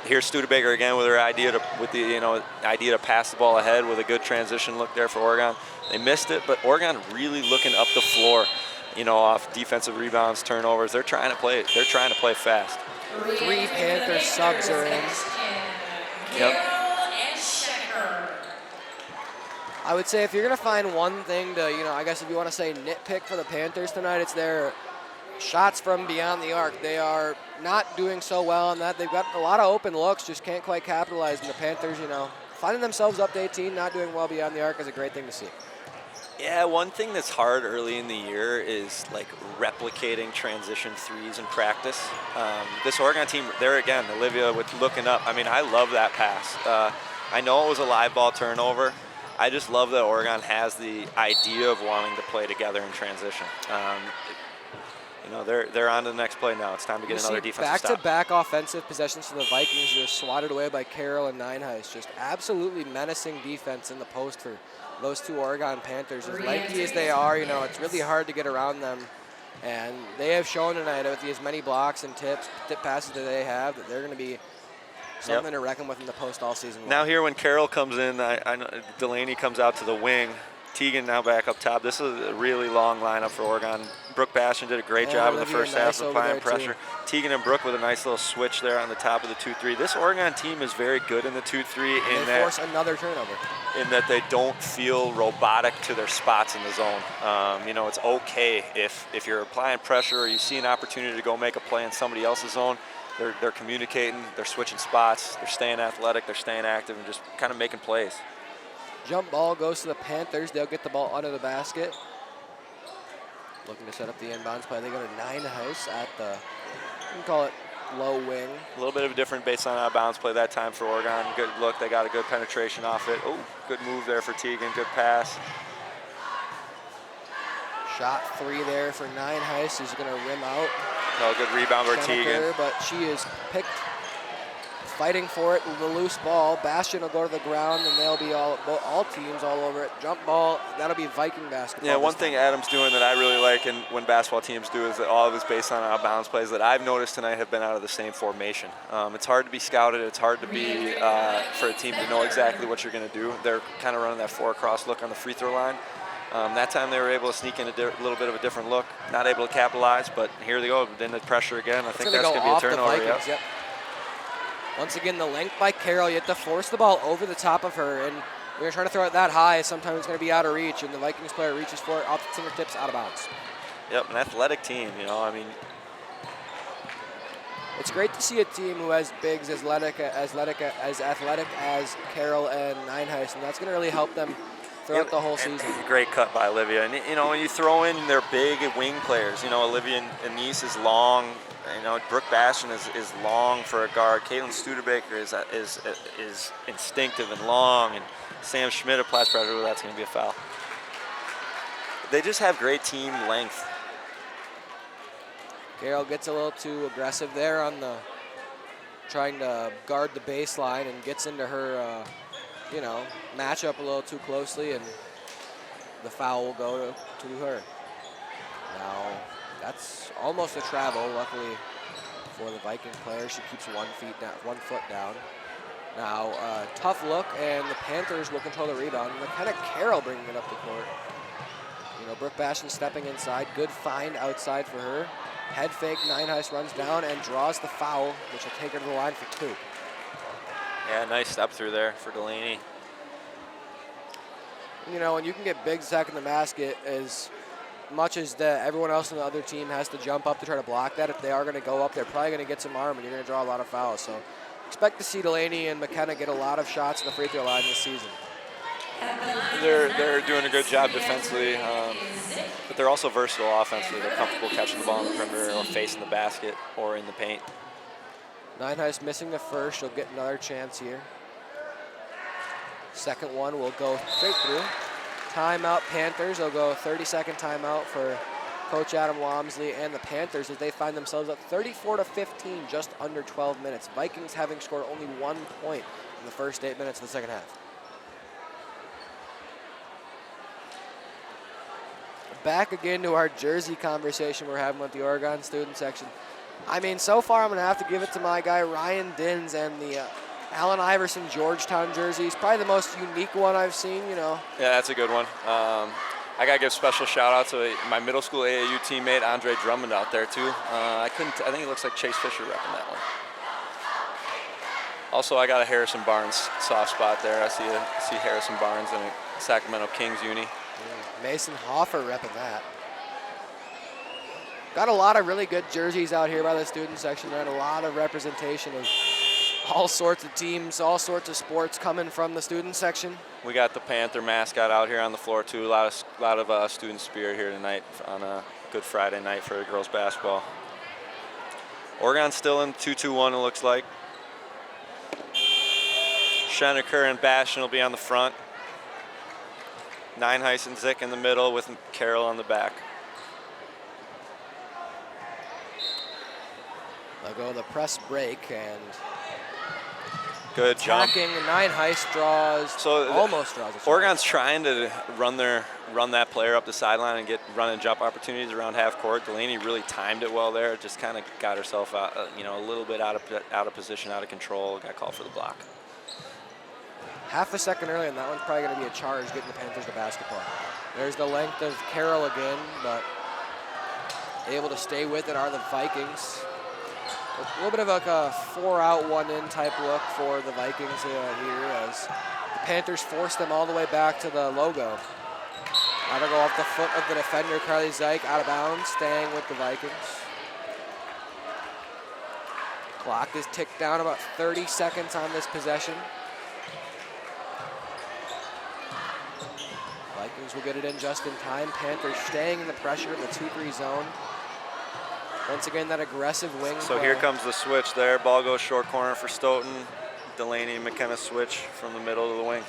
Here's Studebaker again with her idea to pass the ball ahead with a good transition look there for Oregon. They missed it, but Oregon really looking up the floor, off defensive rebounds, turnovers. They're trying to play. They're trying to play fast. 3 Panther subs are in. Yep. I would say if you're going to find one thing to, I guess if you want to say nitpick for the Panthers tonight, it's their shots from beyond the arc. They are not doing so well on that. They've got a lot of open looks, just can't quite capitalize. And the Panthers, finding themselves up to 18, not doing well beyond the arc is a great thing to see. Yeah, one thing that's hard early in the year is like replicating transition threes in practice. This Oregon team, there again, Olivia with looking up. I mean, I love that pass. I know it was a live ball turnover. I just love that Oregon has the idea of wanting to play together in transition. They're on to the next play now. It's time to get another defensive stop. Back-to-back offensive possessions to the Vikings, just swatted away by Carroll and Nineheist. Just absolutely menacing defense in the post for those two Oregon Panthers. As lanky as they are, it's really hard to get around them. And they have shown tonight with as many blocks and tip passes that they have that they're going to be something to reckon with in the post all season long. Now here when Carroll comes in, I know Delaney comes out to the wing. Teagan now back up top. This is a really long lineup for Oregon. Brooke Bastian did a great job in the first half of applying pressure. Teagan and Brooke with a nice little switch there on the top of the 2-3. This Oregon team is very good in the 2-3 in they force another turnover. In that they don't feel robotic to their spots in the zone. It's okay if you're applying pressure or you see an opportunity to go make a play in somebody else's zone. They're communicating, they're switching spots, they're staying athletic, they're staying active, and just kind of making plays. Jump ball goes to the Panthers. They'll get the ball under the basket. Looking to set up the inbounds play. They go to Ninehouse at the, you can call it low wing. A little bit of a different baseline out of bounds play that time for Oregon. Good look. They got a good penetration off it. Oh, good move there for Teagan. Good pass. Shot 3 there for Ninehouse. He's going to rim out. No, good rebound for Teagan. But she is picked. Fighting for it, the loose ball. Bastian will go to the ground, and they'll be all teams all over it. Jump ball, that'll be Viking basketball. Yeah, one thing Adam's doing that I really like, and when basketball teams do, is that all of his baseline out-of-bounds plays that I've noticed tonight have been out of the same formation. It's hard to be scouted. It's hard to be for a team to know exactly what you're going to do. They're kind of running that 4-across look on the free throw line. That time they were able to sneak in a little bit of a different look. Not able to capitalize, but here they go. Then the pressure again. I think that's going to be a turnover. Yep. Once again, the length by Carroll. You have to force the ball over the top of her. And when you're trying to throw it that high, sometimes it's going to be out of reach. And the Vikings player reaches for it off the fingertips, out of bounds. Yep, an athletic team, It's great to see a team who has bigs as athletic as Carroll and Ninehouse. And that's going to really help them throughout the whole season. Great cut by Olivia. And, when you throw in their big wing players, Olivia Anise is long. Brooke Bastian is long for a guard. Caitlin Studebaker is instinctive and long, and Sam Schmidt applies pressure. That's going to be a foul. They just have great team length. Carroll gets a little too aggressive there on the trying to guard the baseline and gets into her, match up a little too closely, and the foul will go to her. Now, that's almost a travel, luckily for the Viking player. She keeps 1 foot down. Now, tough look, and the Panthers will control the rebound. McKenna Carroll bringing it up the court. Brooke Bastian stepping inside. Good find outside for her. Head fake, Ninehouse runs down and draws the foul, which will take her to the line for 2. Yeah, nice step through there for Delaney. When you can get big attacking the basket, as much as everyone else on the other team has to jump up to try to block that, if they are going to go up, they're probably going to get some arm, and you're going to draw a lot of fouls. So expect to see Delaney and McKenna get a lot of shots in the free throw line this season. They're doing a good job defensively, but they're also versatile offensively. They're comfortable catching the ball on the perimeter or facing the basket or in the paint. Ninehouse missing the first. She'll get another chance here. Second one will go straight through. Timeout Panthers. They'll go 30-second timeout for Coach Adam Walmsley and the Panthers as they find themselves up 34-15, just under 12 minutes. Vikings having scored only 1 point in the first 8 minutes of the second half. Back again to our jersey conversation we're having with the Oregon student section. So far I'm going to have to give it to my guy Ryan Dins and the Allen Iverson Georgetown jersey. He's probably the most unique one I've seen, Yeah, that's a good one. I got to give a special shout out to my middle school AAU teammate, Andre Drummond, out there too. I think it looks like Chase Fisher repping that one. Also, I got a Harrison Barnes soft spot there. I see Harrison Barnes in a Sacramento Kings uni. Mason Hoffer repping that. Got a lot of really good jerseys out here by the student section. Got a lot of representation of all sorts of teams, all sorts of sports coming from the student section. We got the Panther mascot out here on the floor too. A lot of student spirit here tonight on a Good Friday night for girls basketball. Oregon's still in 2-2-1, it looks like. Schenecker and Bastion will be on the front. Nineheis and Zick in the middle with Carroll on the back. They'll go the press break and good jump. Attacking, Nineheis draws, so almost draws. Oregon's trying to run that player up the sideline and get run and jump opportunities around half court. Delaney really timed it well there. Just kind of got herself out, a little bit out of position, out of control. Got called for the block. Half a second early, and that one's probably going to be a charge getting the Panthers to basketball. There's the length of Carroll again, but able to stay with it are the Vikings. A little bit of like a 4-out, 1-in type look for the Vikings here as the Panthers force them all the way back to the logo. Now to go off the foot of the defender, Carly Zeich, out of bounds, staying with the Vikings. Clock is ticked down about 30 seconds on this possession. Vikings will get it in just in time. Panthers staying in the pressure of the 2-3 zone. Once again, that aggressive wing. So here comes the switch there. Ball goes short corner for Stoughton. Delaney and McKenna switch from the middle to the wing.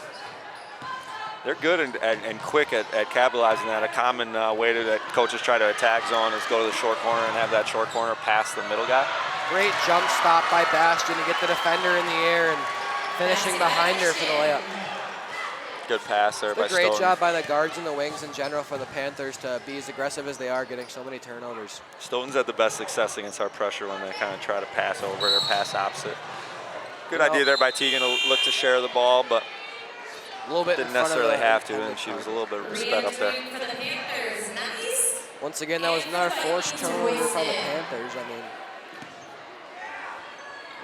They're good and quick at capitalizing that. A common way that coaches try to attack zone is go to the short corner and have that short corner pass the middle guy. Great jump stop by Bastion to get the defender in the air and finishing behind her for the layup. Good pass there by Stoughton. Great job by the guards and the wings in general for the Panthers to be as aggressive as they are, getting so many turnovers. Stoughton's had the best success against our pressure when they kind of try to pass over or pass opposite. Good idea there by Tegan to look to share the ball, but a little bit didn't necessarily have to, and she was a little bit sped up there. Once again, that was another forced turnover from the Panthers. I mean,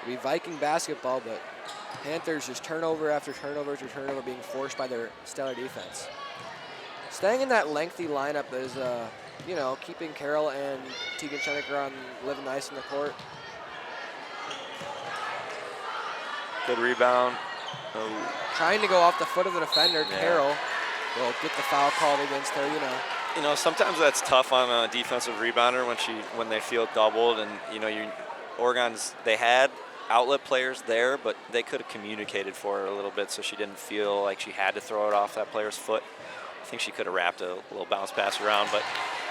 it'll be Viking basketball, but Panthers just turnover after turnover after turnover being forced by their stellar defense. Staying in that lengthy lineup that is, keeping Carroll and Tegan Schenecker on living nice in the court. Good rebound. Trying to go off the foot of the defender, yeah. Carroll will get the foul called against her, sometimes that's tough on a defensive rebounder when they feel doubled, and Oregon's, they had outlet players there, but they could have communicated for her a little bit so she didn't feel like she had to throw it off that player's foot. I think she could have wrapped a little bounce pass around, but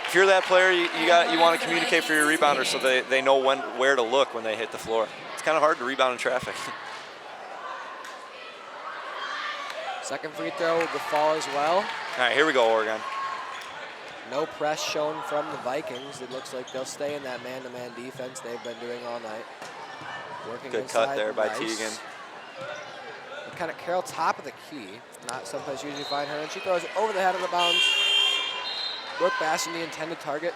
if you're that player, you want to communicate for your rebounder so they know where to look when they hit the floor. It's kind of hard to rebound in traffic. Second free throw will fall as well. All right, here we go, Oregon. No press shown from the Vikings. It looks like they'll stay in that man-to-man defense they've been doing all night. Working good cut there by Tegan. Kind of Carroll top of the key. Not sometimes usually find her, and she throws it over the head of the bounds. Brooke Bastion, the intended target.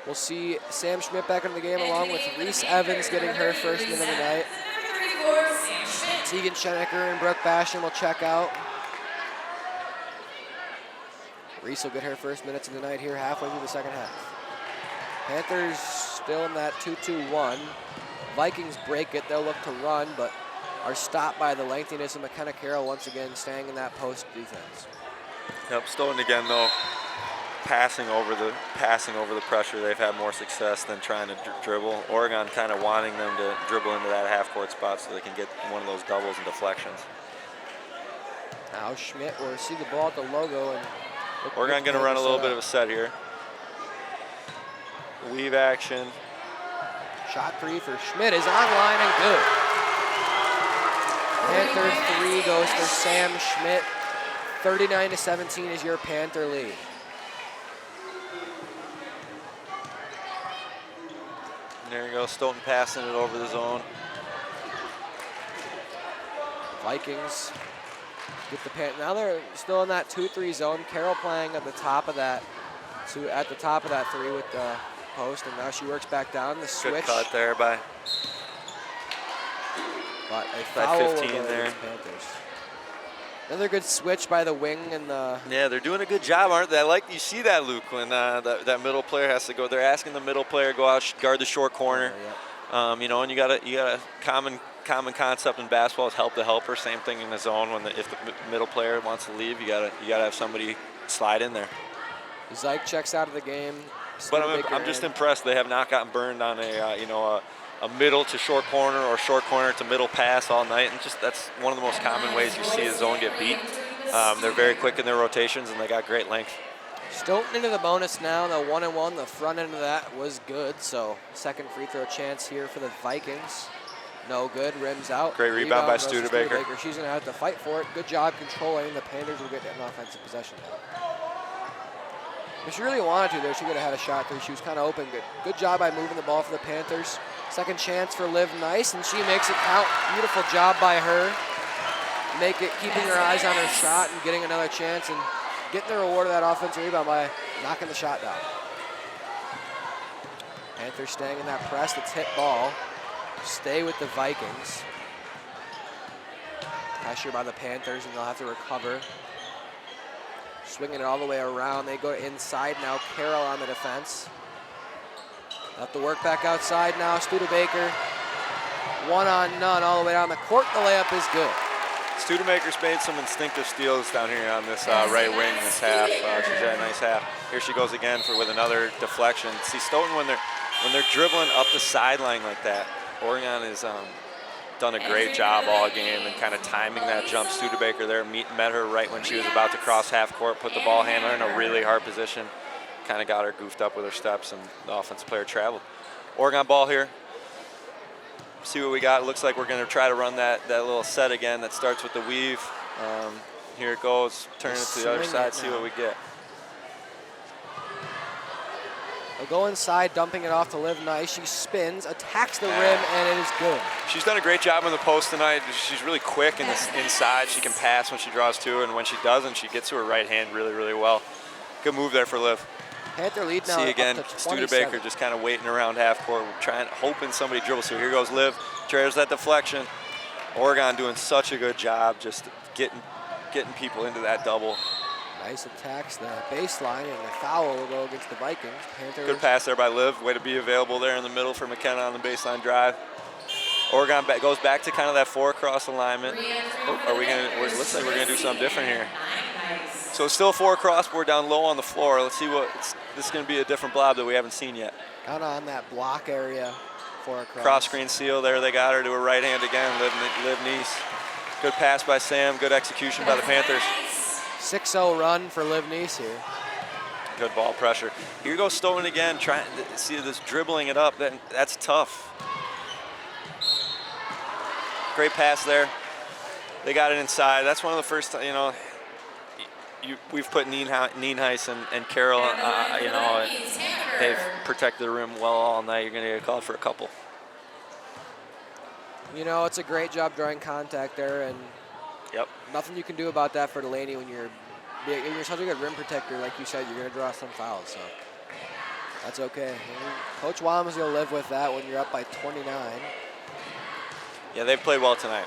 We'll see Sam Schmidt back in the game along with Reese Evans getting her first minute of the night. Tegan Schenecker and Brooke Bastion will check out. Reese will get her first minutes of the night here halfway through the second half. Panthers still in that 2-2-1. Vikings break it, they'll look to run, but are stopped by the lengthiness of McKenna Carroll once again staying in that post defense. Yep, Stoughton again though, passing over the pressure. They've had more success than trying to dribble. Oregon kind of wanting them to dribble into that half-court spot so they can get one of those doubles and deflections. Now Schmidt will see the ball at the logo, and Oregon going to run a little bit of a set here. Weave action. Shot three for Schmidt is online and good. Panther three goes for Sam Schmidt. 39-17 is your Panther lead. And there you go, Stoughton passing it over the zone. Vikings get the now they're still in that 2-3 zone. Carroll playing at the top of that, three with the post, and now she works back down the switch. Good cut there by. But a foul 15 there. Panthers. Another good switch by the wing and the. Yeah, they're doing a good job, aren't they? I like you see that, Luke, when that middle player has to go. They're asking the middle player to go out, guard the short corner. You know, and you got a common concept in basketball is help the helper. Same thing in the zone. If the middle player wants to leave, you gotta have somebody slide in there. Zyke checks out of the game. But I'm just impressed. They have not gotten burned on a middle to short corner or short corner to middle pass all night, and that's one of the most common ways you see a zone get beat. They're very quick in their rotations, and they got great length. Stoughton into the bonus now. The 1-and-1, the front end of that was good. So second free throw chance here for the Vikings. No good. Rims out. Great rebound by Studebaker. She's going to have to fight for it. Good job controlling. The Panthers will get an offensive possession. If she really wanted to, though, she could have had a shot there. She was kind of open. Good job by moving the ball for the Panthers. Second chance for Liv Nice, and she makes it count. Beautiful job by her. Keeping her eyes on her shot and getting another chance and getting the reward of that offensive rebound by knocking the shot down. Panthers staying in that press. The tip ball. Stay with the Vikings. Pressure by the Panthers, and they'll have to recover. Swinging it all the way around. They go inside now. Carroll on the defense. Have to work back outside now. Studebaker. 1-on-none all the way down the court. The layup is good. Studebaker's made some instinctive steals down here on this right wing this half. She's had a nice half. Here she goes again with another deflection. See, Stoughton, when they're dribbling up the sideline like that, Oregon has done a great job all game and kind of timing that jump. Studebaker there met her right when she was about to cross half court, put the ball handler in a really hard position, kind of got her goofed up with her steps, and the offensive player traveled. Oregon ball here. See what we got. It looks like we're going to try to run that little set again that starts with the weave. Here it goes. Turn it to the other side, see what we get. They'll go inside, dumping it off to Liv Nice. She spins, attacks the rim, and it is good. She's done a great job in the post tonight. She's really quick in the inside. She can pass when she draws to, and when she doesn't, she gets to her right hand really, really well. Good move there for Liv. Panther lead now. See again, Studebaker just kind of waiting around half court, hoping somebody dribbles. So here goes Liv, trails that deflection. Oregon doing such a good job just getting people into that double. Nice attacks the baseline, and the foul will go against the Vikings. Panthers. Good pass there by Liv. Way to be available there in the middle for McKenna on the baseline drive. Oregon goes back to kind of that 4-across alignment. Looks like we're gonna do something different here. So it's still 4-across, but we're down low on the floor. Let's see this is gonna be a different blob that we haven't seen yet. Kind of on that block area, 4-across. Cross screen seal there. They got her to her right hand again. Liv Nice. Good pass by Sam. Good execution by the Panthers. 6-0 run for Liv Nice here. Good ball pressure. Here goes Stoughton again, trying to see this dribbling it up. That's tough. Great pass there. They got it inside. That's one of the first, we've put Nienhuis and Carroll, they've protected the rim well all night. You're going to get called for a couple. It's a great job drawing contact there, and nothing you can do about that for Delaney when you're such a good rim protector. Like you said, you're going to draw some fouls, so that's okay. Coach Willems will live with that when you're up by 29. Yeah, they've played well tonight.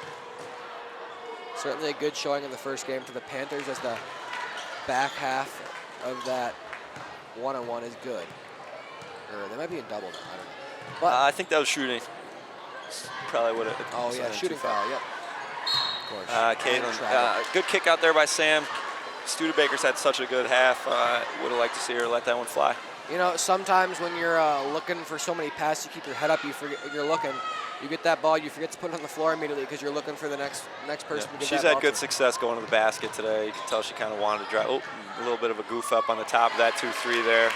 Certainly a good showing in the first game for the Panthers, as the back half of that 1-on-1 is good. Or they might be in double now, I don't know. But I think that was shooting. Probably would have. Oh, yeah, shooting foul, yep. Of course. Caitlin, good kick out there by Sam. Studebaker's had such a good half. Would have liked to see her let that one fly. Sometimes when you're looking for so many passes, you keep your head up, you forget you're looking. You get that ball, you forget to put it on the floor immediately because you're looking for the next person to get She's that ball. had good success going to the basket today. You can tell she kind of wanted to drive. Oh, a little bit of a goof up on the top of that 2-3 there.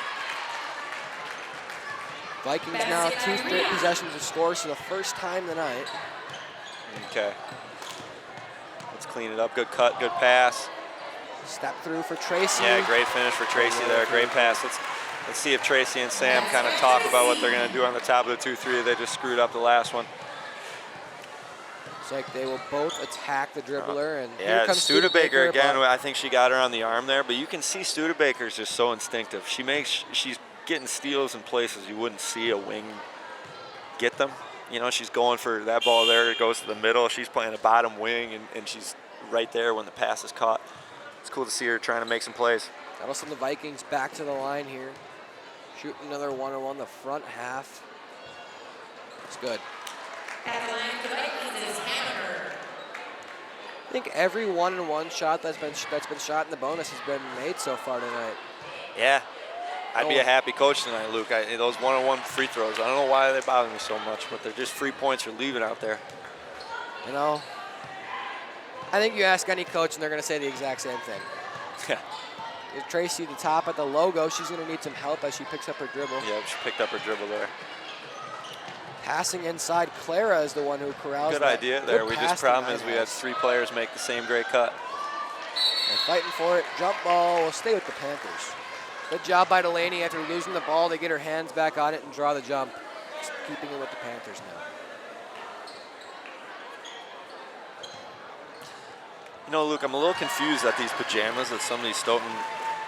Vikings now 2 straight possessions of scores for the first time tonight. Okay. Let's clean it up. Good cut, good pass. Step through for Tracy. Yeah, great finish for Tracy there. Great pass. Let's see if Tracy and Sam kind of talk about what they're going to do on the top of the 2-3. They just screwed up the last one. It's like they will both attack the dribbler. And yeah, here comes Studebaker again. I think she got her on the arm there, but you can see Studebaker's just so instinctive. She's getting steals in places you wouldn't see a wing get them. She's going for that ball there. It goes to the middle. She's playing a bottom wing, and she's right there when the pass is caught. It's cool to see her trying to make some plays. That'll send the Vikings back to the line here. Shooting another one-on-one the front half. It's good. At the line for the Vikings is Hammer. I think every one-on-one shot that's been shot in the bonus has been made so far tonight. Yeah, I'd be a happy coach tonight, Luke. Those one-on-one free throws, I don't know why they bother me so much, but they're just free points for leaving out there. You know, I think you ask any coach and they're going to say the exact same thing. Yeah. If Tracy at the top at the logo, she's going to need some help as she picks up her dribble. Yeah, she picked up her dribble there. Passing inside, Clara is the one who corrals. Good idea there. We just problem is we had 3 players make the same great cut. They're fighting for it. Jump ball will stay with the Panthers. Good job by Delaney. After losing the ball, they get her hands back on it and draw the jump. Just keeping it with the Panthers now. You know, Luke, I'm a little confused at these pajamas that some of these Stoughton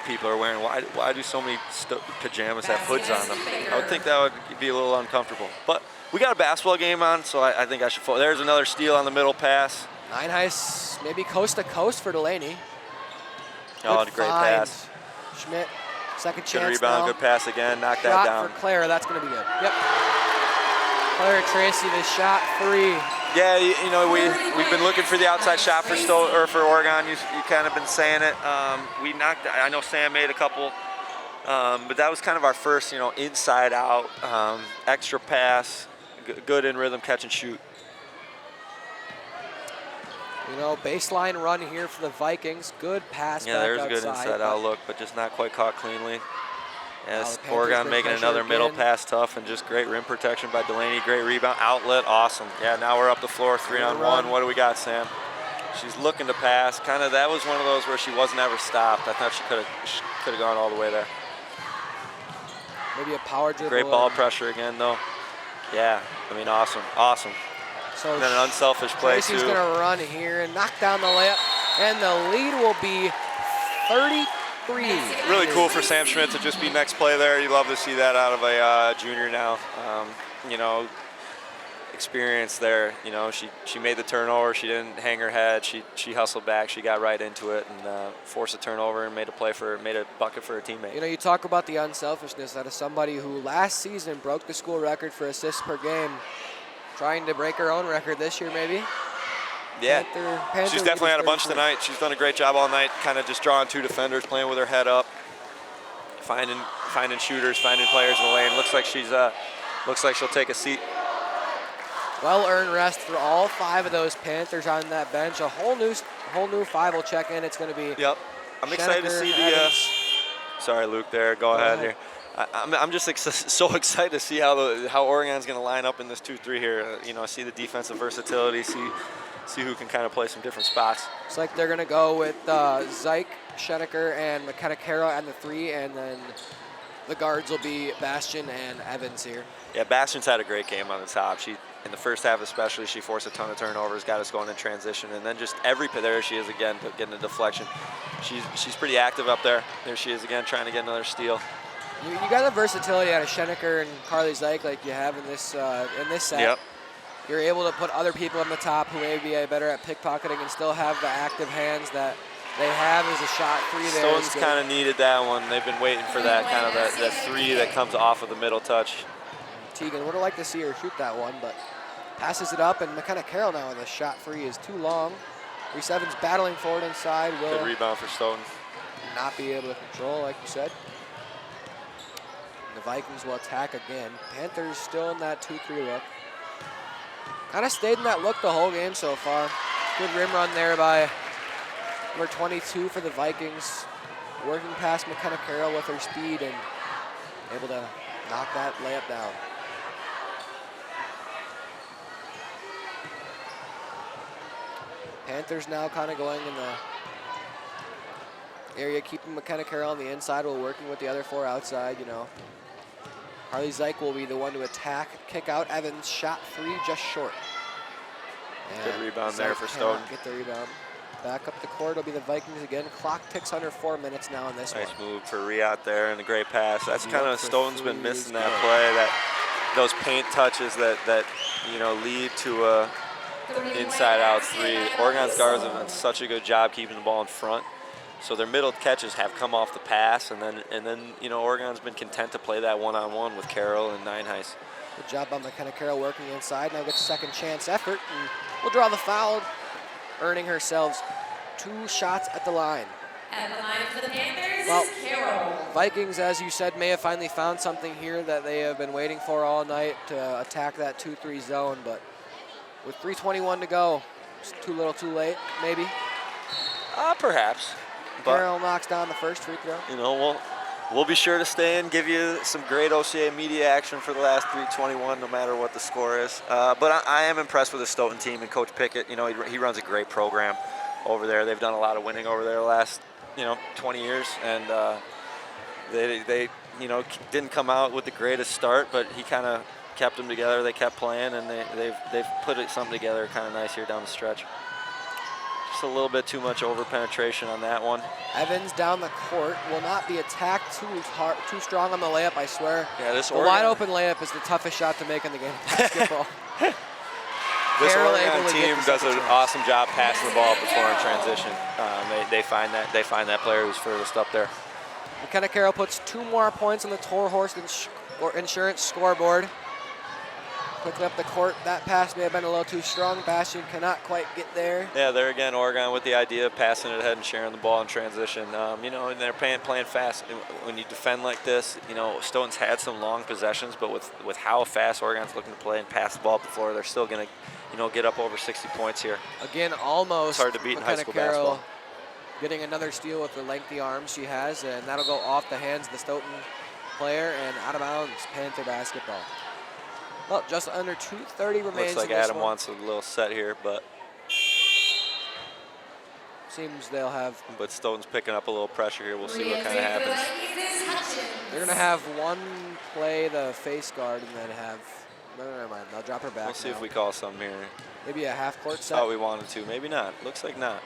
people are wearing. Why do so many pajamas have hoods on them? I would think that would be a little uncomfortable. But we got a basketball game on, so I think I should. There's another steal on the middle pass. Nine Heist, maybe coast to coast for Delaney. Oh, good great find. pass. Schmidt, second Good chance rebound, now. good pass again. Knock that Shot down. for Clara, that's going to be good. Yep. Clara Tracy, the shot 3. Yeah, you know, we've been looking for the outside shot for for Oregon. You kind of been saying it. We knocked. I know Sam made a couple, but that was kind of our first, inside out extra pass. Good in rhythm catch and shoot. Baseline run here for the Vikings. Good pass back outside. Yeah, there's a good inside out look, but just not quite caught cleanly. Yes, Now the Oregon Panthers making pressure another middle again. pass tough and just great rim protection by Delaney. Great rebound, outlet, awesome. Yeah, now we're up the floor, 3-on-1. What do we got, Sam? She's looking to pass. Kind of, that was one of those where she wasn't ever stopped. I thought she could have gone all the way there. Maybe a power dribble. Great ball pressure again, though. Yeah, I mean, awesome. So and then an unselfish play, Tracy's too. going to run here and knock down the layup, and the lead will be 33. Really cool for Sam Schmidt to just be next play there. You love to see that out of a junior now. Experience there. She made the turnover. She didn't hang her head. She hustled back. She got right into it and forced a turnover and made a bucket for her teammate. You talk about the unselfishness out of somebody who last season broke the school record for assists per game, trying to break her own record this year maybe. Yeah, Panther she's definitely had a bunch 33. tonight. She's done a great job all night, kind of just drawing 2 defenders, playing with her head up, finding shooters, finding players in the lane. Looks like she'll take a seat. Well-earned rest for all 5 of those Panthers on that bench. A whole new 5 will check in. It's going to be. Yep, I'm excited to see the. Sorry, Luke. There, go ahead here. I'm just so excited to see how Oregon's going to line up in this 2-3 here. See the defensive versatility. See who can kind of play some different spots. Looks like they're going to go with Zyke, Schenecker, and McKenna Carroll at the 3, and then the guards will be Bastion and Evans here. Yeah, Bastion's had a great game on the top. In the first half especially, she forced a ton of turnovers, got us going in transition, and then just there she is again, getting a deflection. She's pretty active up there. There she is again, trying to get another steal. You got the versatility out of Schenecker and Carly Zyke like you have in this set. Yep. You're able to put other people on the top who may be better at pickpocketing and still have the active hands that they have as a shot 3 there. Stoughton's kind of needed that one. They've been waiting for that kind of that 3 that comes off of the middle touch. Tegan would have liked to see her shoot that one, but passes it up, and McKenna Carroll now with a shot 3 is too long. 3-7's battling forward inside. Will Good rebound for Stoughton. not be able to control, like you said. The Vikings will attack again. Panthers still in that 2-3 look. Kind of stayed in that look the whole game so far. Good rim run there by number 22 for the Vikings. Working past McKenna Carroll with her speed and able to knock that layup down. Panthers now kind of going in the area, keeping McKenna Carroll on the inside while working with the other 4 outside, Harley Zyke will be the one to attack. Kick out Evans, shot 3 just short. Good And rebound there for Zyke Stoughton. cannot get the rebound. Back up the court will be the Vikings again. Clock ticks under 4 minutes now in this one. Nice move for Riat there and a great pass. That's kind of Stoughton's been missing that good. play, those paint touches that lead to inside-out three. Oregon's guards have done such a good job keeping the ball in front. So their middle catches have come off the pass, and then you know, Oregon's been content to play that one-on-one with Carroll and Nineheis. Good job by McKenna Carroll working inside. Now gets a second chance effort, and we'll draw the foul, earning herself 2 shots at the line. At the line for the Panthers is Carroll. Vikings, as you said, may have finally found something here that they have been waiting for all night to attack that 2-3 zone, but with 3:21 to go, it's too little too late, maybe. Perhaps. But, Carroll knocks down the first free throw. You know, we'll be sure to stay and give you some great OCA Media action for the last 3:21, no matter what the score is. But I am impressed with the Stoughton team and Coach Pickett. You know, he runs a great program over there. They've done a lot of winning over there the last, 20 years, and they didn't come out with the greatest start, but he kind of kept them together. They kept playing, and they've put something together kind of nice here down the stretch. Just a little bit too much over penetration on that one. Evans down the court, will not be attacked too strong on the layup, I swear. Yeah, the wide open layup is the toughest shot to make in the game of basketball. This Oregon team does an awesome job passing the ball before in transition. They find that player who's furthest up there. McKenna Carroll puts 2 more points on the Toro Horse Insurance scoreboard. Quickly up the court. That pass may have been a little too strong. Bastion cannot quite get there. Yeah, there again, Oregon with the idea of passing it ahead and sharing the ball in transition. And they're playing fast. When you defend like this, Stoughton's had some long possessions, but with how fast Oregon's looking to play and pass the ball up the floor, they're still going to, get up over 60 points here. Again, almost. It's hard to beat in high school basketball. Getting another steal with the lengthy arms she has, and that'll go off the hands of the Stoughton player and out of bounds. Panther basketball. Well, just under 2:30 remains. Looks like Adam wants a little set here, but seems they'll have. But Stoughton's picking up a little pressure here. We'll see what kind of happens. They're gonna have one play the face guard and then have. No, never mind. They'll drop her back. We'll see now. if we call something here. Maybe a half court set. Thought we wanted to. Maybe not. Looks like not.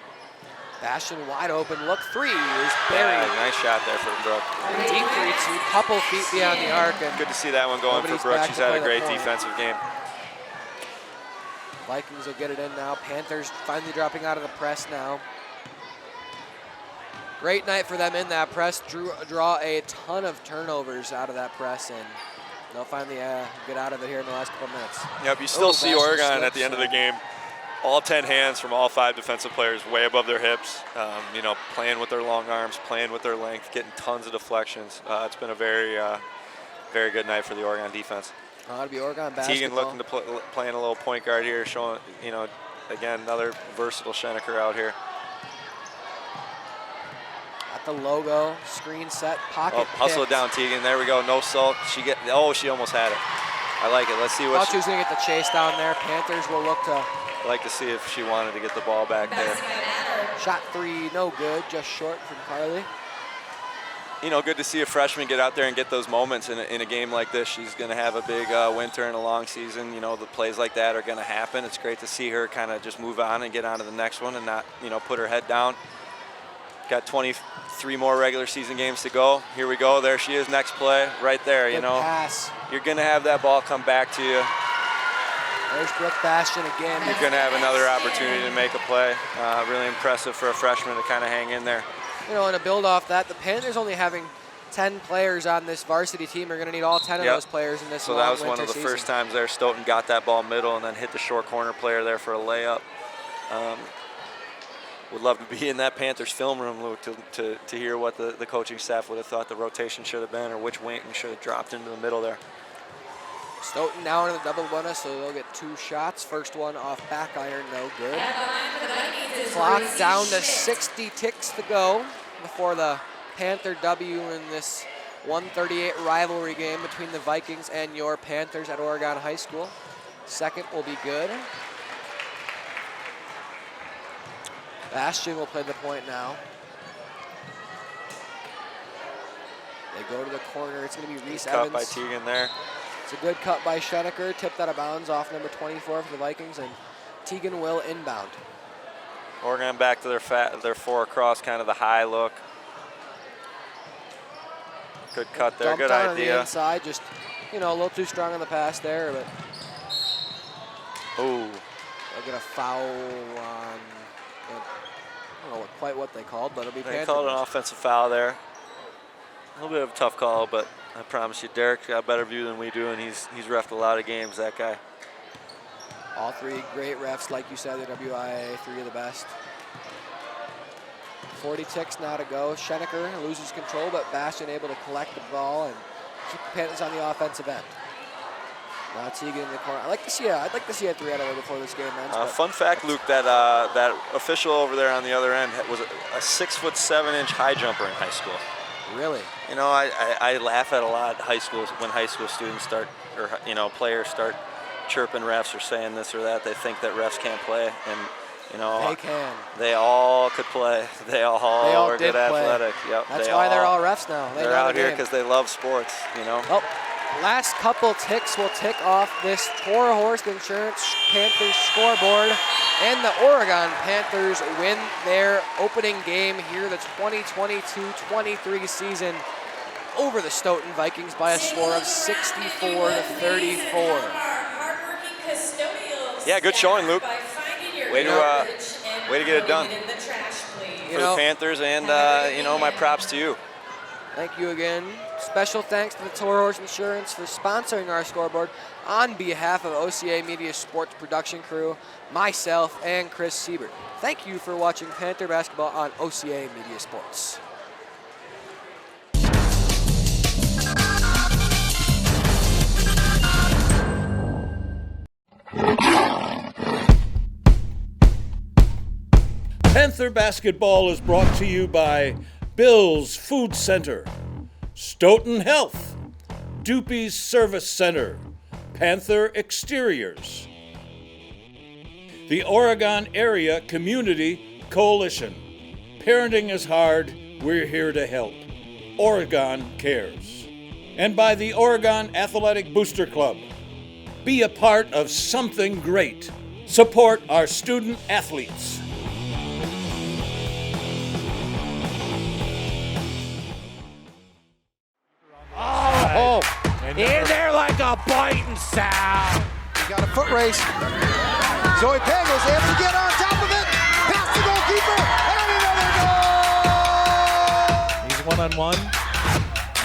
Bastion wide open. Look, 3 is buried. Yeah, nice shot there for Brooke. Deep 3, couple feet beyond the arc. And good to see that one going for Brooke. She's had a great defensive game. Vikings will get it in now. Panthers finally dropping out of the press now. Great night for them in that press. Draw a ton of turnovers out of that press, and they'll finally get out of it here in the last couple minutes. Yep, you still see Oregon at the end of the game. All 10 hands from all 5 defensive players way above their hips, playing with their long arms, playing with their length, getting tons of deflections. It's been a very, very good night for the Oregon defense. It'll be Oregon basketball. Tegan looking to playing a little point guard here, showing, again, another versatile Schenecker out here. At the logo, screen set, pocket hustle it down, Tegan. There we go, no sulk. She almost had it. I like it. Let's see what she was going to get the chase down there. Panthers will look to. I'd like to see if she wanted to get the ball back there. Shot 3, no good, just short from Carly. Good to see a freshman get out there and get those moments in a game like this. She's going to have a big winter and a long season. The plays like that are going to happen. It's great to see her kind of just move on and get on to the next one and not, put her head down. Got 23 more regular season games to go. Here we go. There she is. Next play right there. Good pass. You're going to have that ball come back to you. There's Brooke Bastion again. You're going to have another opportunity to make a play. Really impressive for a freshman to kind of hang in there. And to build off that, the Panthers only having 10 players on this varsity team are going to need all 10 of those players in this So that was one of the first times there. Stoughton got that ball middle and then hit the short corner player there for a layup. Would love to be in that Panthers film room, Luke, to hear what the coaching staff would have thought the rotation should have been or which wing should have dropped into the middle there. Stoughton now into the double bonus, so they'll get 2 shots. First one off back iron, no good. Clock down to 60 ticks to go before the Panther W in this 138 rivalry game between the Vikings and your Panthers at Oregon High School. Second will be good. Bastion will play the point now. They go to the corner. It's going to be Reese Evans. Cut by Tegan there. It's a good cut by Schenecker, tipped out of bounds off number 24 for the Vikings, and Tegan will inbound. Oregon back to their 4 across, kind of the high look. Good cut there, good idea. On the inside, just, a little too strong on the pass there, but. Ooh. get a foul on, I don't know quite what they called, but it'll be Panther. They called an offensive foul there. A little bit of a tough call, but I promise you, Derek's got a better view than we do, and he's reffed a lot of games, that guy. All three great refs, like you said, the WIAA, 3 of the best. 40 ticks now to go. Schenecker loses control, but Bastian able to collect the ball and keep the Panthers on the offensive end. Now Teagan in the corner. I'd like to see a 3 out of there before this game ends. Fun fact, Luke, that that official over there on the other end was a 6'7" high jumper in high school. Really? You know, I laugh at a lot when high school students start, or players start chirping refs or saying this or that. They think that refs can't play, and they can. They all could play. They all are good athletic. Yep. That's why they're all refs now. They're out here because they love sports. Oh, last couple ticks will tick off this Toro Horse Insurance Panthers scoreboard, and the Oregon Panthers win their opening game here, the 2022-23 season, over the Stoughton Vikings by a score of 64-34. Yeah, good showing, Luke. Way to get it done for the Panthers, and my props to you. Thank you again. Special thanks to the Toro Horse Insurance for sponsoring our scoreboard on behalf of OCA Media Sports production crew, myself, and Chris Siebert. Thank you for watching Panther basketball on OCA Media Sports. Panther basketball is brought to you by Bill's Food Center, Stoughton Health, Doopy's Service Center, Panther Exteriors, the Oregon Area Community Coalition. Parenting is hard, we're here to help. Oregon cares. And by the Oregon Athletic Booster Club. Be a part of something great. Support our student athletes. Oh, in there like a biting sound. He got a foot race. Zoe Pangos able to get on top of it. Pass the goalkeeper, and another goal! He's one-on-one.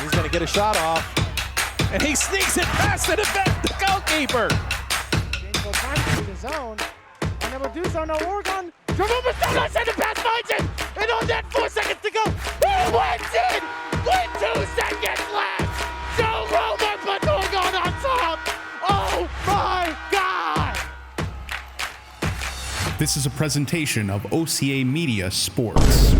He's going to get a shot off. And he sneaks it past the goalkeeper. Painful time to the zone. And they will do so now. Oregon. Jerome Stoughton sent the pass, finds it. And on that 4 seconds to go. He wins it with 2 seconds left. Joe Romer puts Oregon on top. Oh my God. This is a presentation of OCA Media Sports.